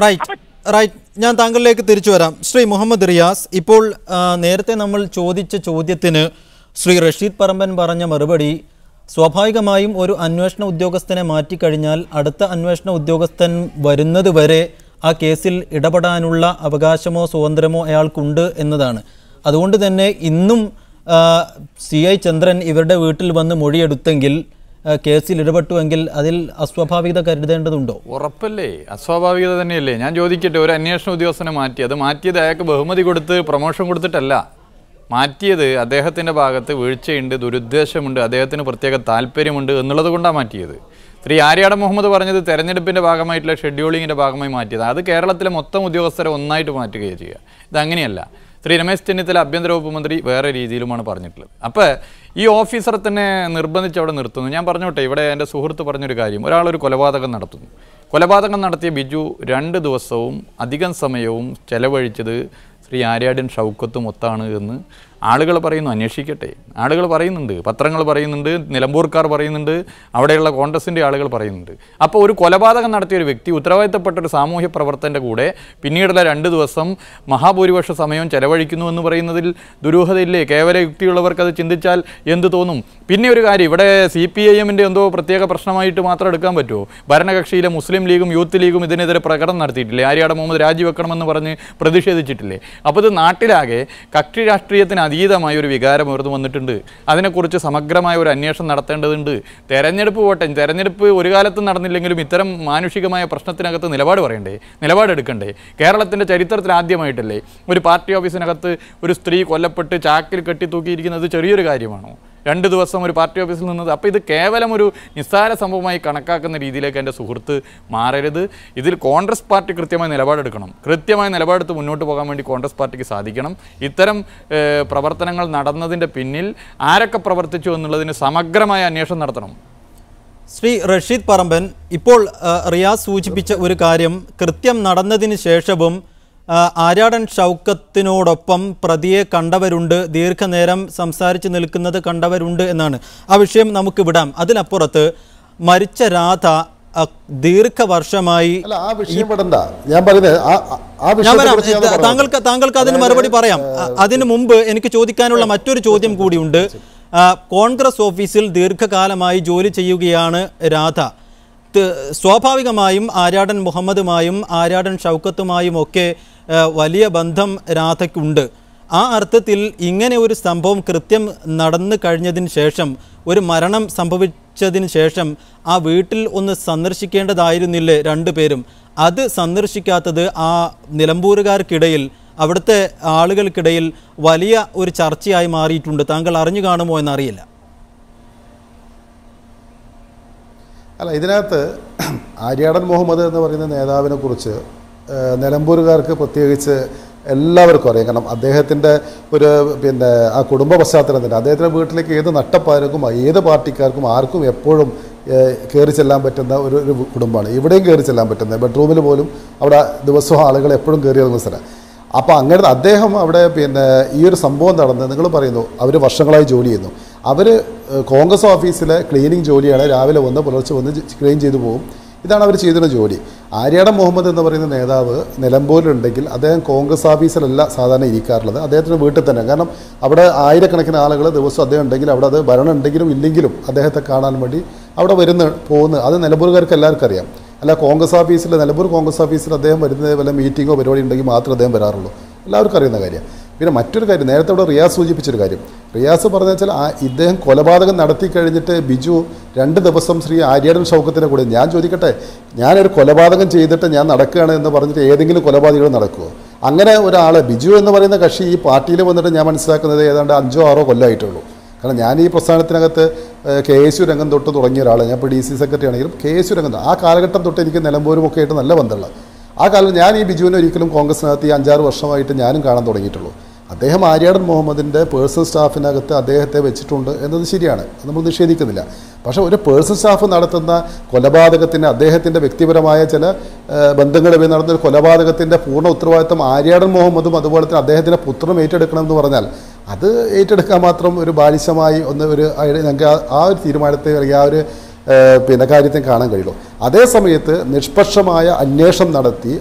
റൈറ്റ്, ഞാൻ താങ്കളിലേക്ക് തിരിച്ചു വരാം. ശ്രീ മുഹമ്മദ് റിയാസ്, ഇപ്പോൾ നേരത്തെ നമ്മൾ ചോദിച്ച ചോദ്യത്തിന് ശ്രീ റഷീദ് പറമ്പൻ പറഞ്ഞ മറുപടി, സ്വാഭാവികമായും ഒരു അന്വേഷണ ഉദ്യോഗസ്ഥനെ മാറ്റിക്കഴിഞ്ഞാൽ അടുത്ത അന്വേഷണ ഉദ്യോഗസ്ഥൻ വരുന്നത് വരെ ആ കേസിൽ ഇടപെടാനുള്ള അവകാശമോ സ്വാതന്ത്ര്യമോ അയാൾക്കുണ്ട് എന്നതാണ്. അതുകൊണ്ട് തന്നെ ഇന്നും CI ചന്ദ്രൻ ഇവരുടെ വീട്ടിൽ വന്ന് മൊഴിയെടുത്തെങ്കിൽ, കേസിൽ ഇടപെട്ടുവെങ്കിൽ അതിൽ അസ്വാഭാവികത കരുതേണ്ടതുണ്ടോ? ഉറപ്പല്ലേ, അസ്വാഭാവികത തന്നെയല്ലേ. ഞാൻ ചോദിക്കട്ടെ, ഒരു അന്വേഷണ ഉദ്യോഗസ്ഥനെ മാറ്റിയത് അയാൾക്ക് ബഹുമതി കൊടുത്ത് പ്രൊമോഷൻ കൊടുത്തിട്ടല്ല മാറ്റിയത്. അദ്ദേഹത്തിൻ്റെ ഭാഗത്ത് വീഴ്ചയുണ്ട്, ദുരുദ്ദേശമുണ്ട്, അദ്ദേഹത്തിന് പ്രത്യേക താല്പര്യമുണ്ട് എന്നുള്ളത് കൊണ്ടാണ് മാറ്റിയത്. ശ്രീ ആര്യാടൻ മുഹമ്മദ് പറഞ്ഞത് തെരഞ്ഞെടുപ്പിൻ്റെ ഭാഗമായിട്ടുള്ള ഷെഡ്യൂളിങ്ങിൻ്റെ ഭാഗമായി മാറ്റിയത്. അത് കേരളത്തിലെ മൊത്തം ഉദ്യോഗസ്ഥരെ ഒന്നായിട്ട് മാറ്റുകയാണ് ചെയ്യുക. ഇതങ്ങനെയല്ല. ശ്രീ രമേശ് ചെന്നിത്തല ആഭ്യന്തര വകുപ്പ് മന്ത്രി വേറെ രീതിയിലുമാണ് പറഞ്ഞിട്ടുള്ളത്. അപ്പോൾ ഈ ഓഫീസറെ തന്നെ നിർബന്ധിച്ച് അവിടെ നിർത്തുന്നു. ഞാൻ പറഞ്ഞോട്ടെ, ഇവിടെ എൻ്റെ സുഹൃത്ത് പറഞ്ഞൊരു കാര്യം, ഒരാളൊരു കൊലപാതകം നടത്തുന്നു. കൊലപാതകം നടത്തിയ ബിജു 2 ദിവസവും അധികം സമയവും ചെലവഴിച്ചത് ശ്രീ ആര്യാടൻ ഷൗക്കത്തും ഒത്താണ് എന്ന് ആളുകൾ പറയുന്നു. അന്വേഷിക്കട്ടെ. ആളുകൾ പറയുന്നുണ്ട്, പത്രങ്ങൾ പറയുന്നുണ്ട്, നിലമ്പൂർക്കാർ പറയുന്നുണ്ട്, അവിടെയുള്ള കോൺഗ്രസിൻ്റെ ആളുകൾ പറയുന്നുണ്ട്. അപ്പോൾ ഒരു കൊലപാതകം നടത്തിയ ഒരു വ്യക്തി ഉത്തരവാദിത്തപ്പെട്ട ഒരു സാമൂഹ്യ പ്രവർത്തകൻ്റെ കൂടെ പിന്നീടുള്ള 2 ദിവസം മഹാഭൂരിപക്ഷ സമയം ചെലവഴിക്കുന്നു എന്ന് പറയുന്നതിൽ ദുരൂഹതയില്ലേ? കേവല യുക്തിയുള്ളവർക്ക് അത് ചിന്തിച്ചാൽ എന്ത് തോന്നും? പിന്നെ ഒരു കാര്യം, ഇവിടെ CPIM-ൻ്റെ എന്തോ പ്രത്യേക പ്രശ്നമായിട്ട് മാത്രം എടുക്കാൻ പറ്റുമോ? ഭരണകക്ഷിയിലെ മുസ്ലിം ലീഗും യൂത്ത് ലീഗും ഇതിനെതിരെ പ്രകടനം നടത്തിയിട്ടില്ലേ? ആര്യാടൻ മുഹമ്മദ് രാജിവെക്കണമെന്ന് പറഞ്ഞ് പ്രതിഷേധിച്ചിട്ടില്ലേ? അപ്പോൾ ഇത് നാട്ടിലാകെ കക്ഷി രാഷ്ട്രീയത്തിന് അതീതമായ ഒരു വികാരം ഉയർന്നു വന്നിട്ടുണ്ട്. അതിനെക്കുറിച്ച് സമഗ്രമായ ഒരു അന്വേഷണം നടത്തേണ്ടതുണ്ട്. തെരഞ്ഞെടുപ്പ് പോട്ടെ, തെരഞ്ഞെടുപ്പ് ഒരു കാലത്തും നടന്നില്ലെങ്കിലും ഇത്തരം മാനുഷികമായ പ്രശ്നത്തിനകത്ത് നിലപാട് പറയണ്ടേ, നിലപാടെടുക്കണ്ടേ? കേരളത്തിൻ്റെ ചരിത്രത്തിൽ ആദ്യമായിട്ടല്ലേ ഒരു പാർട്ടി ഓഫീസിനകത്ത് ഒരു സ്ത്രീ കൊല്ലപ്പെട്ട് ചാക്കിൽ കെട്ടിത്തൂക്കിയിരിക്കുന്നത് ചെറിയൊരു കാര്യമാണോ? 2 ദിവസം ഒരു പാർട്ടി ഓഫീസിൽ നിന്നത്. അപ്പോൾ ഇത് കേവലം ഒരു നിസ്സാര സംഭവമായി കണക്കാക്കുന്ന രീതിയിലേക്ക് എൻ്റെ സുഹൃത്ത് മാറരുത്. ഇതിൽ കോൺഗ്രസ് പാർട്ടി കൃത്യമായ നിലപാടെടുക്കണം. കൃത്യമായ നിലപാടെടുത്ത് മുന്നോട്ട് പോകാൻ വേണ്ടി കോൺഗ്രസ് പാർട്ടിക്ക് സാധിക്കണം. ഇത്തരം പ്രവർത്തനങ്ങൾ നടന്നതിൻ്റെ പിന്നിൽ ആരൊക്കെ പ്രവർത്തിച്ചു എന്നുള്ളതിന് സമഗ്രമായ അന്വേഷണം നടത്തണം. ശ്രീ റഷീദ് പറമ്പൻ, ഇപ്പോൾ റിയാസ് സൂചിപ്പിച്ച ഒരു കാര്യം, കൃത്യം നടന്നതിന് ശേഷവും ആര്യാടൻ ഷൗക്കത്തിനോടൊപ്പം പ്രതിയെ കണ്ടവരുണ്ട്, ദീർഘനേരം സംസാരിച്ച് നിൽക്കുന്നത് കണ്ടവരുണ്ട് എന്നാണ്. ആ വിഷയം നമുക്ക് വിടാം. അതിനപ്പുറത്ത് മരിച്ച രാധ ദീർഘവർഷമായി താങ്കൾക്ക് അതിന് മറുപടി പറയാം. അതിനു മുമ്പ് എനിക്ക് ചോദിക്കാനുള്ള മറ്റൊരു ചോദ്യം കൂടിയുണ്ട്. കോൺഗ്രസ് ഓഫീസിൽ ദീർഘകാലമായി ജോലി ചെയ്യുകയാണ് രാധ. സ്വാഭാവികമായും ആര്യാടൻ മുഹമ്മദുമായും ആര്യാടൻ ഷൗക്കത്തുമായും ഒക്കെ വലിയ ബന്ധം രാധയ്ക്കുണ്ട്. ആ അർത്ഥത്തിൽ ഇങ്ങനെ ഒരു സംഭവം കൃത്യം നടന്നു കഴിഞ്ഞതിന് ശേഷം, ഒരു മരണം സംഭവിച്ചതിന് ശേഷം ആ വീട്ടിൽ ഒന്ന് സന്ദർശിക്കേണ്ടതായിരുന്നില്ലേ 2 പേരും? അത് സന്ദർശിക്കാത്തത് ആ നിലമ്പൂരുകാർക്കിടയിൽ, അവിടുത്തെ ആളുകൾക്കിടയിൽ വലിയ ഒരു ചർച്ചയായി മാറിയിട്ടുണ്ട്. താങ്കൾ അറിഞ്ഞു കാണുമോ എന്നറിയില്ല. അല്ല, ഇതിനകത്ത് ആര്യാടൻ മുഹമ്മദ് എന്ന് പറയുന്ന നേതാവിനെ കുറിച്ച് നിലമ്പൂരുകാർക്ക് പ്രത്യേകിച്ച് എല്ലാവർക്കും അറിയാം. കാരണം അദ്ദേഹത്തിൻ്റെ ഒരു ആ കുടുംബ പശ്ചാത്തലം തന്നെ, അദ്ദേഹത്തിൻ്റെ വീട്ടിലേക്ക് ഏത് നട്ടപ്പാർക്കും ഏത് പാർട്ടിക്കാർക്കും ആർക്കും എപ്പോഴും കയറി ചെല്ലാൻ പറ്റുന്ന ഒരു കുടുംബമാണ്. ഇവിടെയും കയറി ചെല്ലാൻ പറ്റുന്നത്, ബെഡ്റൂമിൽ പോലും അവിടെ ദിവസവും ആളുകൾ എപ്പോഴും കയറി ഇറങ്ങുന്ന സ്ഥലം. അപ്പോൾ അങ്ങനെ അദ്ദേഹം അവിടെ ഈ ഒരു സംഭവം നടന്ന്, നിങ്ങൾ പറയുന്നു അവർ വർഷങ്ങളായി ജോലി ചെയ്യുന്നു. അവർ കോൺഗ്രസ് ഓഫീസിലെ ക്ലീനിങ് ജോലിയാണ്. രാവിലെ വന്ന് പുലർച്ചെ വന്ന് ക്ലീൻ ചെയ്തു പോകും. ഇതാണ് അവർ ചെയ്തിരുന്ന ജോലി. ആര്യാടൻ മുഹമ്മദ് എന്ന് പറയുന്ന നേതാവ് നിലമ്പൂരിലുണ്ടെങ്കിൽ അദ്ദേഹം കോൺഗ്രസ് ഓഫീസിലല്ല സാധാരണ ഇരിക്കാറുള്ളത്, അദ്ദേഹത്തിന് വീട്ടിൽ തന്നെ. കാരണം അവിടെ ആയിരക്കണക്കിന് ആളുകൾ ദിവസം അദ്ദേഹം ഉണ്ടെങ്കിൽ അവിടെ അത് ഭരണം ഉണ്ടെങ്കിലും ഇല്ലെങ്കിലും അദ്ദേഹത്തെ കാണാൻ വേണ്ടി അവിടെ പോകുന്നു. അത് നിലമ്പൂർകാർക്ക് എല്ലാവർക്കും അറിയാം. അല്ല കോൺഗ്രസ് ഓഫീസിൽ, നിലമ്പൂർ കോൺഗ്രസ് ഓഫീസിൽ അദ്ദേഹം വരുന്നത് വല്ല മീറ്റിങ്ങോ പരിപാടി ഉണ്ടെങ്കിൽ മാത്രമേ അദ്ദേഹം വരാറുള്ളൂ. എല്ലാവർക്കും അറിയുന്ന കാര്യം. പിന്നെ മറ്റൊരു കാര്യം, നേരത്തെ ഇവിടെ റിയാസ് സൂചിപ്പിച്ചൊരു കാര്യം. റിയാസ് പറഞ്ഞു വെച്ചാൽ ഇദ്ദേഹം കൊലപാതകം നടത്തി കഴിഞ്ഞിട്ട് ബിജു 2 ദിവസം ശ്രീ ആര്യാടൻ ഷൗക്കത്തിൻ്റെ കൂടെ. ഞാൻ ചോദിക്കട്ടെ, ഞാനൊരു കൊലപാതകം ചെയ്തിട്ട് ഞാൻ നടക്കുകയാണ് എന്ന് പറഞ്ഞിട്ട് ഏതെങ്കിലും കൊലപാതകൾ നടക്കുമോ? അങ്ങനെ ഒരാൾ ബിജു എന്ന് പറയുന്ന കക്ഷി ഈ പാർട്ടിയിൽ വന്നിട്ട് ഞാൻ മനസ്സിലാക്കുന്നത് ഏതാണ്ട് 5-6 കൊല്ലമായിട്ടുള്ളൂ. കാരണം ഞാൻ ഈ പ്രസ്ഥാനത്തിനകത്ത് KSU രംഗം തൊട്ട് തുടങ്ങിയ ഒരാൾ. ഞാൻ ഇപ്പോൾ DC സെക്രട്ടറി ആണെങ്കിലും KSU രംഗം ആ കാലഘട്ടം തൊട്ട് എനിക്ക് നിലമ്പൂരും ഒക്കെ ആയിട്ട് നല്ല ബന്ധമുള്ള ആ കാലം. ഞാൻ ഈ ബിജുവിനെ ഒരിക്കലും കോൺഗ്രസിനകത്ത് ഈ 5-6 വർഷമായിട്ട് ഞാനും കാണാൻ തുടങ്ങിയിട്ടുള്ളൂ. അദ്ദേഹം ആര്യാടൻ മുഹമ്മദിൻ്റെ പേഴ്സണൽ സ്റ്റാഫിനകത്ത് അദ്ദേഹത്തെ വെച്ചിട്ടുണ്ട് എന്നത് ശരിയാണ്, നമ്മൾ നിഷേധിക്കുന്നില്ല. പക്ഷേ ഒരു പേഴ്സണൽ സ്റ്റാഫ് നടത്തുന്ന കൊലപാതകത്തിന് അദ്ദേഹത്തിൻ്റെ വ്യക്തിപരമായ ചില ബന്ധങ്ങൾ നടന്ന ഒരു കൊലപാതകത്തിൻ്റെ പൂർണ്ണ ഉത്തരവാദിത്വം ആര്യാടൻ മുഹമ്മദും അതുപോലെ തന്നെ അദ്ദേഹത്തിൻ്റെ പുത്രനും ഏറ്റെടുക്കണമെന്ന് പറഞ്ഞാൽ അത് ഏറ്റെടുക്കാൻ മാത്രം ഒരു ബാലിശമായി ഞങ്ങൾക്ക് ആ ഒരു തീരുമാനത്തെ അല്ലെങ്കിൽ ആ ഒരു കാര്യത്തെ കാണാൻ കഴിയുള്ളൂ. അതേ സമയത്ത് നിഷ്പക്ഷമായ അന്വേഷണം നടത്തി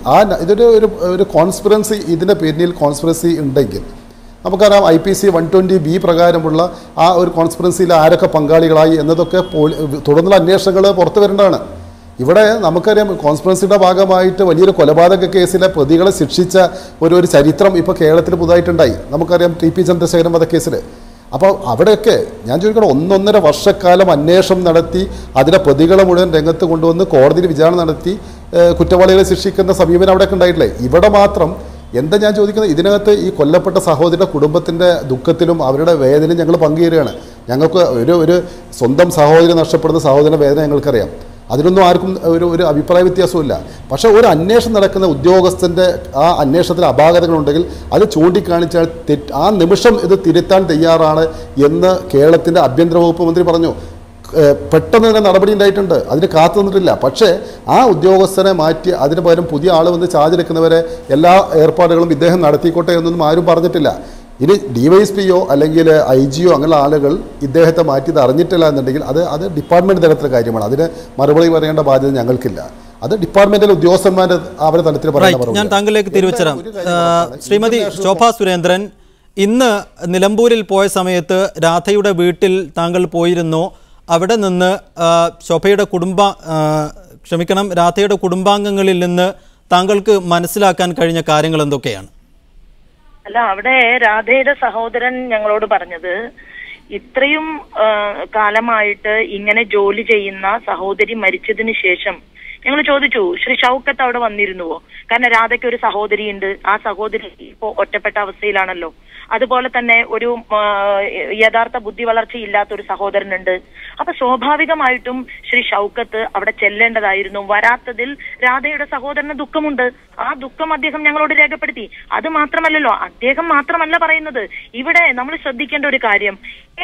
ഇതൊരു ഒരു കോൺസ്പിറൻസി, ഇതിൻ്റെ പിന്നിൽ കോൺസ്പിറൻസി ഉണ്ടെങ്കിൽ നമുക്കറിയാം IPC 120B പ്രകാരമുള്ള ആ ഒരു കോൺസ്പിറൻസിയിൽ ആരൊക്കെ പങ്കാളികളായി എന്നതൊക്കെ തുടർന്നുള്ള അന്വേഷണങ്ങൾ പുറത്തു വരേണ്ടതാണ്. ഇവിടെ നമുക്കറിയാം കോൺസ്പിറൻസിയുടെ ഭാഗമായിട്ട് വലിയൊരു കൊലപാതക കേസിലെ പ്രതികളെ ശിക്ഷിച്ച ഒരു ചരിത്രം ഇപ്പോൾ കേരളത്തിൽ പുതുതായിട്ടുണ്ടായി. നമുക്കറിയാം TP ചന്ദ്രശേഖരൻ വധക്കേസിൽ. അപ്പോൾ അവിടെയൊക്കെ ഞാൻ ചോദിക്കണം, 1-1.5 വർഷക്കാലം അന്വേഷണം നടത്തി അതിലെ പ്രതികളെ മുഴുവൻ രംഗത്ത് കൊണ്ടുവന്ന് കോടതിയിൽ വിചാരണ നടത്തി കുറ്റവാളികളെ ശിക്ഷിക്കുന്ന സമീപനം അവിടെയൊക്കെ ഉണ്ടായിട്ടില്ലേ? ഇവിടെ മാത്രം എന്താ ഞാൻ ചോദിക്കുന്നത്, ഇതിനകത്ത് ഈ കൊല്ലപ്പെട്ട സഹോദരിയുടെ കുടുംബത്തിൻ്റെ ദുഃഖത്തിലും അവരുടെ വേദനയും ഞങ്ങൾ പങ്കുചേരുകയാണ്. ഞങ്ങൾക്ക് ഒരു സ്വന്തം സഹോദരി നഷ്ടപ്പെടുന്ന സഹോദരൻ്റെ വേദന ഞങ്ങൾക്കറിയാം. അതിനൊന്നും ആർക്കും ഒരു അഭിപ്രായ വ്യത്യാസമില്ല. പക്ഷേ ഒരു അന്വേഷണം നടക്കുന്ന ഉദ്യോഗസ്ഥൻ്റെ ആ അന്വേഷണത്തിൽ അപാകതകളുണ്ടെങ്കിൽ അത് ചൂണ്ടിക്കാണിച്ചാൽ ആ നിമിഷം ഇത് തിരുത്താൻ തയ്യാറാണ് എന്ന് കേരളത്തിൻ്റെ ആഭ്യന്തര വകുപ്പ് മന്ത്രി പറഞ്ഞു. പെട്ടെന്ന് തന്നെ നടപടി ഉണ്ടായിട്ടുണ്ട്, അതിന് കാത്തു നിന്നിട്ടില്ല. പക്ഷേ ആ ഉദ്യോഗസ്ഥനെ മാറ്റി അതിന് പകരം പുതിയ ആൾ വന്ന് ചാർജ് എടുക്കുന്നവരെ എല്ലാ ഏർപ്പാടുകളും ഇദ്ദേഹം നടത്തിക്കോട്ടെ എന്നൊന്നും ആരും പറഞ്ഞിട്ടില്ല. ഇനി DYSPയോ അല്ലെങ്കിൽ IGയോ അങ്ങനെയുള്ള ആളുകൾ ഇദ്ദേഹത്തെ മാറ്റിയത് അറിഞ്ഞിട്ടില്ല എന്നുണ്ടെങ്കിൽ അത് ഡിപ്പാർട്ട്മെൻറ്റ് തലത്തിലെ കാര്യമാണ്. അതിന് മറുപടി പറയേണ്ട ബാധ്യത ഞങ്ങൾക്കില്ല. അത് ഡിപ്പാർട്ട്മെന്റിലെ ഉദ്യോഗസ്ഥന്മാർ അവരുടെ തലത്തിൽ പറയുന്നത്. ഞാൻ താങ്കളിലേക്ക് തിരിച്ചുവരാം. ശ്രീമതി ശോഭാ സുരേന്ദ്രൻ, ഇന്ന് നിലമ്പൂരിൽ പോയ സമയത്ത് രാധയുടെ വീട്ടിൽ താങ്കൾ പോയിരുന്നു. അവിടെ നിന്ന് രാധയുടെ കുടുംബാംഗങ്ങളിൽ നിന്ന് താങ്കൾക്ക് മനസ്സിലാക്കാൻ കഴിഞ്ഞ കാര്യങ്ങൾ എന്തൊക്കെയാണ്? അല്ല, അവിടെ രാധയുടെ സഹോദരൻ ഞങ്ങളോട് പറഞ്ഞത് ഇത്രയും കാലമായിട്ട് ഇങ്ങനെ ജോലി ചെയ്യുന്ന സഹോദരി മരിച്ചതിന് ശേഷം ഞങ്ങൾ ചോദിച്ചു, ശ്രീ ഷൗക്കത്ത് അവിടെ വന്നിരുന്നുവോ? കാരണം രാധയ്ക്ക് ഒരു സഹോദരിയുണ്ട്, ആ സഹോദരി ഇപ്പോ ഒറ്റപ്പെട്ട അവസ്ഥയിലാണല്ലോ. അതുപോലെ തന്നെ ഒരു യഥാർത്ഥ ബുദ്ധി വളർച്ചയില്ലാത്ത ഒരു സഹോദരനുണ്ട്. അപ്പൊ സ്വാഭാവികമായിട്ടും ശ്രീ ഷൗക്കത്ത് അവിടെ ചെല്ലേണ്ടതായിരുന്നു. വരാത്തതിൽ രാധയുടെ സഹോദരന് ദുഃഖമുണ്ട്. ആ ദുഃഖം അദ്ദേഹം ഞങ്ങളോട് രേഖപ്പെടുത്തി. അത് മാത്രമല്ലല്ലോ, അദ്ദേഹം മാത്രമല്ല പറയുന്നത്. ഇവിടെ നമ്മൾ ശ്രദ്ധിക്കേണ്ട ഒരു കാര്യം,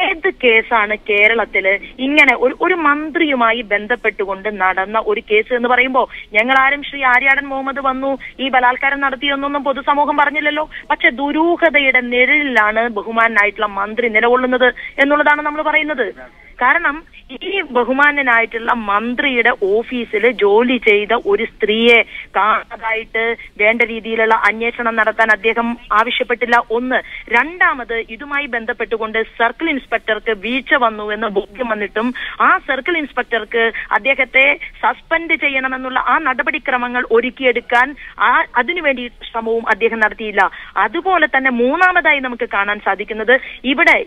ഏത് കേസാണ് കേരളത്തില് ഇങ്ങനെ ഒരു മന്ത്രിയുമായി ബന്ധപ്പെട്ടുകൊണ്ട് നടന്ന ഒരു കേസ് എന്ന് പറയുമ്പോൾ ഞങ്ങൾ ആരും ശ്രീ ആര്യാടൻ മുഹമ്മദ് വന്നു ഈ ബലാത്കാരം നടത്തിയെന്നൊന്നും പൊതുസമൂഹം പറഞ്ഞില്ലല്ലോ. പക്ഷെ ദുരൂഹതയുടെ നിഴലിലാണ് ബഹുമാനായിട്ടുള്ള മന്ത്രി നിലകൊള്ളുന്നത് എന്നുള്ളതാണ് നമ്മൾ പറയുന്നത്. കാരണം ഈ ബഹുമാനനായിട്ടുള്ള മന്ത്രിയുടെ ഓഫീസിൽ ജോലി ചെയ്ത ഒരു സ്ത്രീയെ കാണാതായിട്ട് വേണ്ട രീതിയിലുള്ള അന്വേഷണം നടത്താൻ അദ്ദേഹം ആവശ്യപ്പെട്ടില്ല. ഒന്ന്. രണ്ടാമത്, ഇതുമായി ബന്ധപ്പെട്ടുകൊണ്ട് സർക്കിൾ ഇൻസ്പെക്ടർക്ക് വീഴ്ച വന്നു എന്ന് ബോധ്യം വന്നിട്ടും ആ സർക്കിൾ ഇൻസ്പെക്ടർക്ക് അദ്ദേഹത്തെ സസ്പെൻഡ് ചെയ്യണമെന്നുള്ള ആ നടപടിക്രമങ്ങൾ ഒരുക്കിയെടുക്കാൻ അതിനുവേണ്ടി ശ്രമവും അദ്ദേഹം നടത്തിയില്ല. അതുപോലെ തന്നെ മൂന്നാമതായി നമുക്ക് കാണാൻ സാധിക്കുന്നത്, ഇവിടെ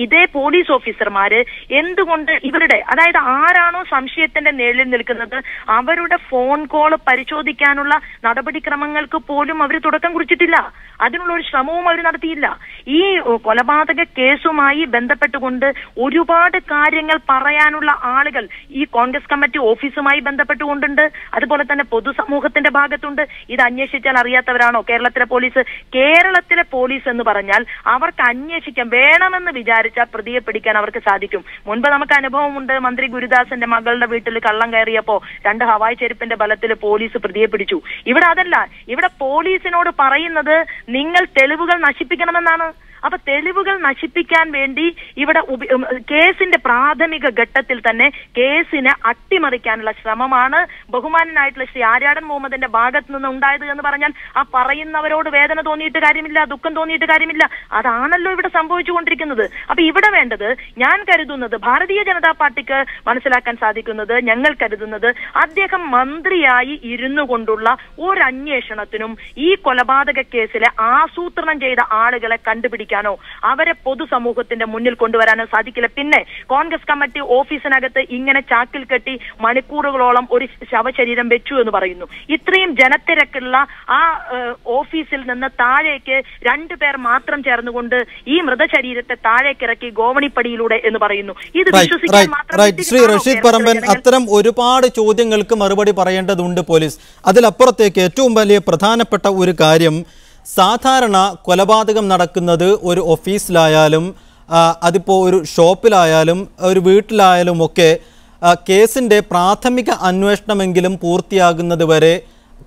ഇതേ പോലീസ് ഓഫീസർമാര് എന്തുകൊണ്ട് ഇവരുടെ, അതായത് ആരാണോ സംശയത്തിന്റെ നിഴലിൽ നിൽക്കുന്നത് അവരുടെ ഫോൺ കോൾ പരിശോധിക്കാനുള്ള നടപടിക്രമങ്ങൾക്ക് പോലും അവർ തുടക്കം കുറിച്ചിട്ടില്ല. അതിനുള്ള ഒരു ശ്രമവും അവർ നടത്തിയില്ല. ഈ കൊലപാതക കേസുമായി ബന്ധപ്പെട്ടുകൊണ്ട് ഒരുപാട് കാര്യങ്ങൾ പറയാനുള്ള ആളുകൾ ഈ കോൺഗ്രസ് കമ്മിറ്റി ഓഫീസുമായി ബന്ധപ്പെട്ടുകൊണ്ടുണ്ട്. അതുപോലെ തന്നെ പൊതുസമൂഹത്തിന്റെ ഭാഗത്തുണ്ട്. ഇത് അന്വേഷിച്ചാൽ അറിയാത്തവരാണോ കേരളത്തിലെ പോലീസ്? കേരളത്തിലെ പോലീസ് എന്ന് പറഞ്ഞാൽ അവർക്ക് അന്വേഷിക്കാൻ, വേണമെന്ന് വിചാരിച്ചാൽ പ്രതിയെ പിടിക്കാൻ അവർക്ക് സാധിക്കും. മുൻപ് നമുക്ക് അനുഭവമുണ്ട്. മന്ത്രി ഗുരുദാസന്റെ മകളുടെ വീട്ടിൽ കള്ളം കയറിയപ്പോ 2 ഹവായ് ചെരുപ്പിന്റെ ബലത്തിൽ പോലീസ് പ്രതിയെ പിടിച്ചു. ഇവിടെ അതല്ല. ഇവിടെ പോലീസിനോട് പറയുന്നത് നിങ്ങൾ തെളിവുകൾ നശിപ്പിക്കണമെന്നാണ്. അപ്പൊ തെളിവുകൾ നശിപ്പിക്കാൻ വേണ്ടി ഇവിടെ കേസിന്റെ പ്രാഥമിക ഘട്ടത്തിൽ തന്നെ കേസിനെ അട്ടിമറിക്കാനുള്ള ശ്രമമാണ് ബഹുമാനനായിട്ടുള്ള ശ്രീ ആര്യാടൻ മുഹമ്മദിന്റെ ഭാഗത്ത് നിന്ന് ഉണ്ടായത് എന്ന് പറഞ്ഞാൽ ആ പറയുന്നവരോട് വേദന തോന്നിയിട്ട് കാര്യമില്ല, ദുഃഖം തോന്നിയിട്ട് കാര്യമില്ല. അതാണല്ലോ ഇവിടെ സംഭവിച്ചുകൊണ്ടിരിക്കുന്നത്. അപ്പൊ ഇവിടെ വേണ്ടത്, ഞാൻ കരുതുന്നത്, ഭാരതീയ ജനതാ പാർട്ടിക്ക് മനസ്സിലാക്കാൻ സാധിക്കുന്നത്, ഞങ്ങൾ കരുതുന്നത്, അദ്ദേഹം മന്ത്രിയായി ഇരുന്നു കൊണ്ടുള്ള ഒരു അന്വേഷണത്തിനും ഈ കൊലപാതക കേസിലെ ആസൂത്രണം ചെയ്ത ആളുകളെ കണ്ടുപിടിക്കാനോ അവരെ പൊതുസമൂഹത്തിന്റെ മുന്നിൽ കൊണ്ടുവരാനോ സാധിക്കില്ല. പിന്നെ കോൺഗ്രസ് കമ്മിറ്റി ഓഫീസിനകത്ത് ഇങ്ങനെ ചാക്കിൽ കെട്ടി മണിക്കൂറുകളോളം ഒരു ശവശരീരം വെച്ചു എന്ന് പറയുന്നു. ഇത്രയും ജനത്തിരക്കുള്ള ആ ഓഫീസിൽ നിന്ന് താഴേക്ക് 2 പേർ മാത്രം ചേർന്നുകൊണ്ട് ഈ മൃതശരീരത്തെ താഴേക്കിറക്കി ഗോവണിപ്പടിയിലൂടെ എന്ന് പറയുന്നു. ഇത് വിശ്വസിക്കാൻ മാത്രം ശ്രീ റഷീദ് പറമ്പൻ, അത്തരം ഒരുപാട് ചോദ്യങ്ങൾക്ക് മറുപടി പറയേണ്ടതുണ്ട് പോലീസ്. അതിലപ്പുറത്തേക്ക് ഏറ്റവും വലിയ പ്രധാനപ്പെട്ട ഒരു കാര്യം, സാധാരണ കൊലപാതകം നടക്കുന്നത് ഒരു ഓഫീസിലായാലും അതിപ്പോൾ ഒരു ഷോപ്പിലായാലും ഒരു വീട്ടിലായാലും ഒക്കെ കേസിൻ്റെ പ്രാഥമിക അന്വേഷണമെങ്കിലും പൂർത്തിയാകുന്നത് വരെ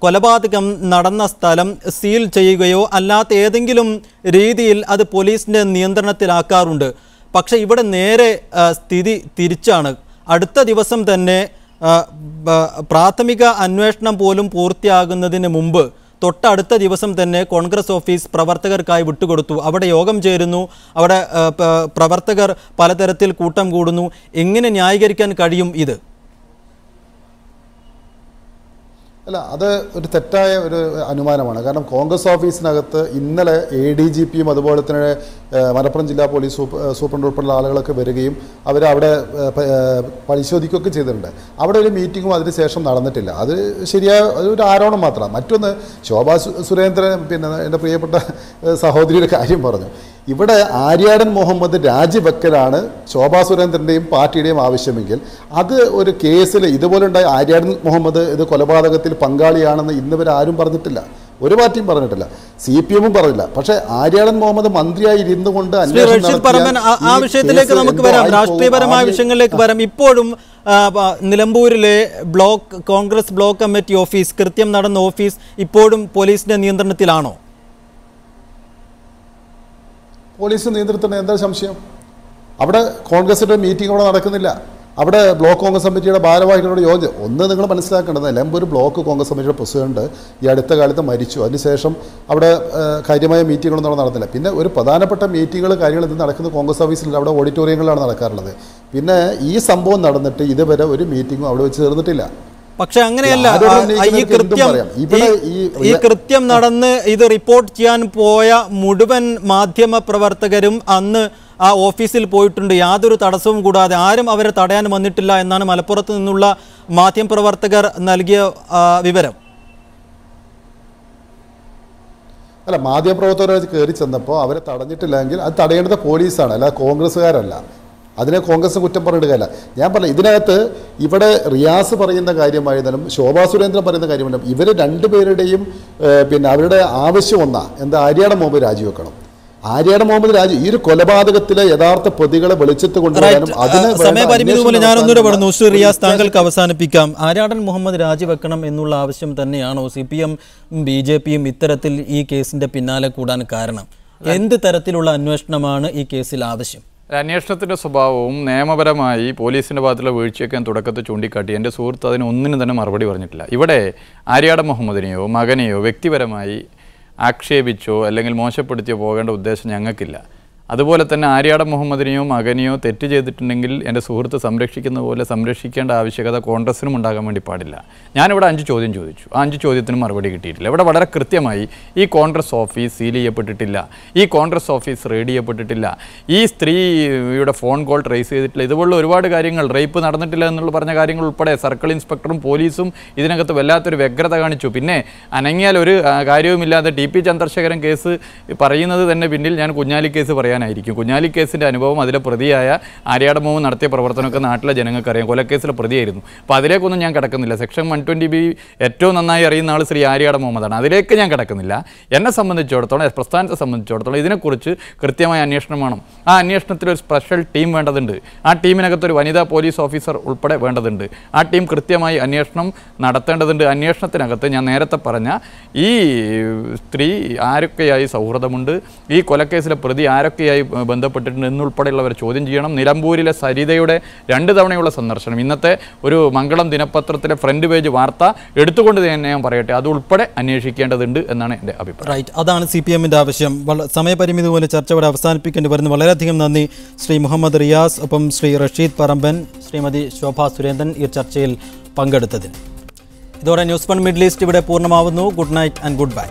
കൊലപാതകം നടന്ന സ്ഥലം സീൽ ചെയ്യുകയോ അല്ലാത്ത ഏതെങ്കിലും രീതിയിൽ അത് പോലീസിൻ്റെ നിയന്ത്രണത്തിലാക്കാറുണ്ട്. പക്ഷേ ഇവിടെ നേരെ സ്ഥിതി തിരിച്ചാണ്. അടുത്ത ദിവസം തന്നെ പ്രാഥമിക അന്വേഷണം പോലും പൂർത്തിയാകുന്നതിന് മുമ്പ് തൊട്ടടുത്ത ദിവസം തന്നെ കോൺഗ്രസ് ഓഫീസ് പ്രവർത്തകർക്കായി വിട്ടുകൊടുത്തു. അവിടെ യോഗം ചേരുന്നു, അവിടെ പ്രവർത്തകർ പലതരത്തിൽ കൂട്ടം കൂടുന്നു. എങ്ങനെ ന്യായീകരിക്കാൻ കഴിയും ഇത്? അല്ല, അത് ഒരു തെറ്റായ ഒരു അനുമാനമാണ്. കാരണം കോൺഗ്രസ് ഓഫീസിനകത്ത് ഇന്നലെ ADGPയും അതുപോലെ തന്നെ മലപ്പുറം ജില്ലാ പോലീസ് സൂപ്രണ്ട് ഉൾപ്പെടെയുള്ള ആളുകളൊക്കെ വരികയും അവരവിടെ പരിശോധിക്കുകയൊക്കെ ചെയ്തിട്ടുണ്ട്. അവിടെ ഒരു മീറ്റിങ്ങും അതിനുശേഷം നടന്നിട്ടില്ല. അത് ശരിയായ ഒരു ആരോപണം മാത്രമാണ്. മറ്റൊന്ന്, ശോഭാ സുരേന്ദ്രൻ, പിന്നെ എൻ്റെ പ്രിയപ്പെട്ട സഹോദരിയുടെ കാര്യം പറഞ്ഞു. ഇവിടെ ആര്യാടൻ മുഹമ്മദ് രാജിവെക്കലാണ് ശോഭാ സുരേന്ദ്രൻ്റെയും പാർട്ടിയുടെയും ആവശ്യമെങ്കിൽ അത് ഒരു കേസിൽ ഇതുപോലുണ്ടായ ആര്യാടൻ മുഹമ്മദ് ഇത് കൊലപാതകത്തിൽ പങ്കാളിയാണെന്ന് ഇന്ന് വരെ ആരും പറഞ്ഞിട്ടില്ല, ഒരു പാർട്ടിയും പറഞ്ഞിട്ടില്ല, CPM പറഞ്ഞില്ല. പക്ഷേ ആര്യാടൻ മുഹമ്മദ് മന്ത്രിയായി ഇരുന്നു കൊണ്ട് ആ വിഷയത്തിലേക്ക് നമുക്ക് വരാം, രാഷ്ട്രീയപരമായ വിഷയങ്ങളിലേക്ക് വരാം. ഇപ്പോഴും നിലമ്പൂരിലെ കോൺഗ്രസ് ബ്ലോക്ക് കമ്മിറ്റി ഓഫീസ്, കൃത്യം നടന്ന ഓഫീസ് ഇപ്പോഴും പോലീസിന്റെ നിയന്ത്രണത്തിലാണോ? പോലീസ് നിയന്ത്രണത്തിന് എന്താ സംശയം? അവിടെ കോൺഗ്രസിൻ്റെ മീറ്റിംഗ് അവിടെ നടക്കുന്നില്ല. അവിടെ ബ്ലോക്ക് കോൺഗ്രസ് കമ്മിറ്റിയുടെ ഭാരവാഹികളോട് യോജിച്ച് ഒന്ന് നിങ്ങൾ മനസ്സിലാക്കേണ്ടത്, നിലമ്പൂർ ബ്ലോക്ക് കോൺഗ്രസ് കമ്മിറ്റിയുടെ പ്രസിഡന്റ് ഈ അടുത്ത കാലത്ത് മരിച്ചു. അതിനുശേഷം അവിടെ കാര്യമായ മീറ്റിങ്ങുകളൊന്നും അവിടെ നടന്നില്ല. പിന്നെ ഒരു പ്രധാനപ്പെട്ട മീറ്റിങ്ങുകൾ കാര്യങ്ങൾ ഇത് നടക്കുന്നത് കോൺഗ്രസ് ഓഫീസിൽ, അവിടെ ഓഡിറ്റോറിയങ്ങളിലാണ് നടക്കാറുള്ളത്. പിന്നെ ഈ സംഭവം നടന്നിട്ട് ഇതുവരെ ഒരു മീറ്റിങ്ങും അവിടെ വെച്ച് ചേർന്നിട്ടില്ല. പക്ഷെ അങ്ങനെയല്ല, ഈ കൃത്യം നടന്ന് ഇത് റിപ്പോർട്ട് ചെയ്യാൻ പോയ മുഴുവൻ മാധ്യമ പ്രവർത്തകരും അന്ന് ആ ഓഫീസിൽ പോയിട്ടുണ്ട്, യാതൊരു തടസ്സവും കൂടാതെ. ആരും അവരെ തടയാൻ വന്നിട്ടില്ല എന്നാണ് മലപ്പുറത്ത് നിന്നുള്ള മാധ്യമപ്രവർത്തകർ നൽകിയ വിവരം. അല്ല, മാധ്യമപ്രവർത്തകർ കയറി ചെന്നപ്പോൾ അവരെ തടഞ്ഞിട്ടില്ലെങ്കിൽ അത് തടയേണ്ടത് പോലീസാണ്, അല്ല കോൺഗ്രസ്സുകാരല്ല. അതിനെ കോൺഗ്രസ് കുറ്റം പറഞ്ഞിടുകയല്ല. ഞാൻ പറഞ്ഞു, ഇതിനകത്ത് ഇവിടെ റിയാസ് പറയുന്ന കാര്യമായിരുന്നാലും ശോഭാ സുരേന്ദ്രൻ പറയുന്ന കാര്യമായിരുന്നാലും ഇവർ രണ്ടുപേരുടെയും പിന്നെ അവരുടെ ആവശ്യം ഒന്നാ, എന്താ, ആര്യാടൻ മുഹമ്മദ് രാജിവെക്കണം. ആര്യാടൻ മുഹമ്മദ് ഈ ഒരു കൊലപാതകത്തിലെ യഥാർത്ഥ പ്രതികളെ വെളിച്ചത്ത് കൊണ്ടുവരാനും സമയപരിമിതി മൂലം ഞാനൊന്നുകൂടെ പറഞ്ഞു. ശ്രീ റിയാസ്, താങ്കൾക്ക് അവസാനിപ്പിക്കാം. ആര്യാടൻ മുഹമ്മദ് രാജിവെക്കണം എന്നുള്ള ആവശ്യം തന്നെയാണോ CPM BJPയും ഇത്തരത്തിൽ ഈ കേസിന്റെ പിന്നാലെ കൂടാൻ കാരണം? എന്ത് തരത്തിലുള്ള അന്വേഷണമാണ് ഈ കേസിൽ ആവശ്യം? അന്വേഷണത്തിൻ്റെ സ്വഭാവവും നിയമപരമായി പോലീസിൻ്റെ ഭാഗത്തുള്ള വീഴ്ചയൊക്കെ തുടക്കത്തിൽ ചൂണ്ടിക്കാട്ടി. എൻ്റെ സുഹൃത്ത് അതിന് ഒന്നിനും തന്നെ മറുപടി പറഞ്ഞിട്ടില്ല. ഇവിടെ ആര്യാടൻ മുഹമ്മദിനെയോ മകനെയോ വ്യക്തിപരമായി ആക്ഷേപിച്ചോ അല്ലെങ്കിൽ മോശപ്പെടുത്തിയോ പോകേണ്ട ഉദ്ദേശം ഞങ്ങൾക്കില്ല. അതുപോലെ തന്നെ ആര്യാടൻ മുഹമ്മദിനെയോ മകനെയോ തെറ്റ് ചെയ്തിട്ടുണ്ടെങ്കിൽ എൻ്റെ സുഹൃത്ത് സംരക്ഷിക്കുന്ന പോലെ സംരക്ഷിക്കേണ്ട ആവശ്യകത കോൺഗ്രസിനും ഉണ്ടാകാൻ വേണ്ടി പാടില്ല. ഞാനിവിടെ 5 ചോദ്യം ചോദിച്ചു, ആ 5 ചോദ്യത്തിനും മറുപടി കിട്ടിയിട്ടില്ല. ഇവിടെ വളരെ കൃത്യമായി ഈ കോൺഗ്രസ് ഓഫീസ് സീൽ ചെയ്യപ്പെട്ടിട്ടില്ല, ഈ കോൺഗ്രസ് ഓഫീസ് റെയ്ഡ് ചെയ്യപ്പെട്ടിട്ടില്ല, ഈ സ്ത്രീയുടെ ഫോൺ കോൾ ട്രേസ് ചെയ്തിട്ടില്ല, ഇതുപോലുള്ള ഒരുപാട് കാര്യങ്ങൾ, റേപ്പ് നടന്നിട്ടില്ല എന്നുള്ള പറഞ്ഞ കാര്യങ്ങൾ ഉൾപ്പെടെ സർക്കിൾ ഇൻസ്പെക്ടറും പോലീസും ഇതിനകത്ത് വല്ലാത്തൊരു വ്യഗ്രത കാണിച്ചു. പിന്നെ അനങ്ങിയാൽ ഒരു കാര്യവുമില്ലാതെ TP ചന്ദ്രശേഖരൻ കേസ് പറയുന്നത് തന്നെ പിന്നിൽ ഞാൻ കുഞ്ഞാലി കേസ് പറയാൻ പറയാനായിരിക്കും. കുഞ്ഞാലി കേസിൻ്റെ അനുഭവം അതിലെ പ്രതിയായ ആര്യാടൻ മുഹമ്മദ് നടത്തിയ പ്രവർത്തനമൊക്കെ നാട്ടിലെ ജനങ്ങൾക്കറിയാം. കൊലക്കേസിലെ പ്രതിയായിരുന്നു. അപ്പോൾ അതിലേക്കൊന്നും ഞാൻ കിടക്കുന്നില്ല. സെക്ഷൻ 120B ഏറ്റവും നന്നായി അറിയുന്ന ആൾ ശ്രീ ആര്യാടൻ മുഹമ്മദാണ്. അതിലേക്ക് ഞാൻ കിടക്കുന്നില്ല. എന്നെ സംബന്ധിച്ചിടത്തോളം, പ്രസ്ഥാനത്തെ സംബന്ധിച്ചിടത്തോളം ഇതിനെക്കുറിച്ച് കൃത്യമായ അന്വേഷണം വേണം. ആ അന്വേഷണത്തിൽ ഒരു സ്പെഷ്യൽ ടീം വേണ്ടതുണ്ട്. ആ ടീമിനകത്തൊരു വനിതാ പോലീസ് ഓഫീസർ ഉൾപ്പെടെ വേണ്ടതുണ്ട്. ആ ടീം കൃത്യമായി അന്വേഷണം നടത്തേണ്ടതുണ്ട്. അന്വേഷണത്തിനകത്ത് ഞാൻ നേരത്തെ പറഞ്ഞ ഈ സ്ത്രീ ആരൊക്കെയായി സൗഹൃദമുണ്ട്, ഈ കൊലക്കേസിലെ പ്രതി ആരൊക്കെയായി ബന്ധപ്പെട്ടിട്ടുണ്ട് എന്നുൾപ്പെടെയുള്ളവർ ചോദ്യം ചെയ്യണം. നിലമ്പൂരിലെ സരിതയുടെ 2 തവണയുള്ള സന്ദർശനം, ഇന്നത്തെ ഒരു മംഗളം ദിനപത്രത്തിലെ ഫ്രണ്ട് പേജ് വാർത്ത എടുത്തുകൊണ്ട് തന്നെ ഞാൻ പറയട്ടെ, അതുൾപ്പെടെ അന്വേഷിക്കേണ്ടതുണ്ട് എന്നാണ് എൻ്റെ അഭിപ്രായം. റൈറ്റ്, അതാണ് CPM-ൻ്റെ ആവശ്യം. സമയപരിമിതി പോലെ ചർച്ച ഇവിടെ അവസാനിപ്പിക്കേണ്ടി വരുന്നു. വളരെയധികം നന്ദി ശ്രീ മുഹമ്മദ് റിയാസ്, ഒപ്പം ശ്രീ റഷീദ് പറമ്പൻ, ശ്രീമതി ശോഭ സുരേന്ദ്രൻ ഈ ചർച്ചയിൽ പങ്കെടുത്തതിന്. ഇതോടെ ന്യൂസ് 1 മിഡിൽ ഈസ്റ്റ് ഇവിടെ പൂർണ്ണമാവുന്നു. Good night and good bye.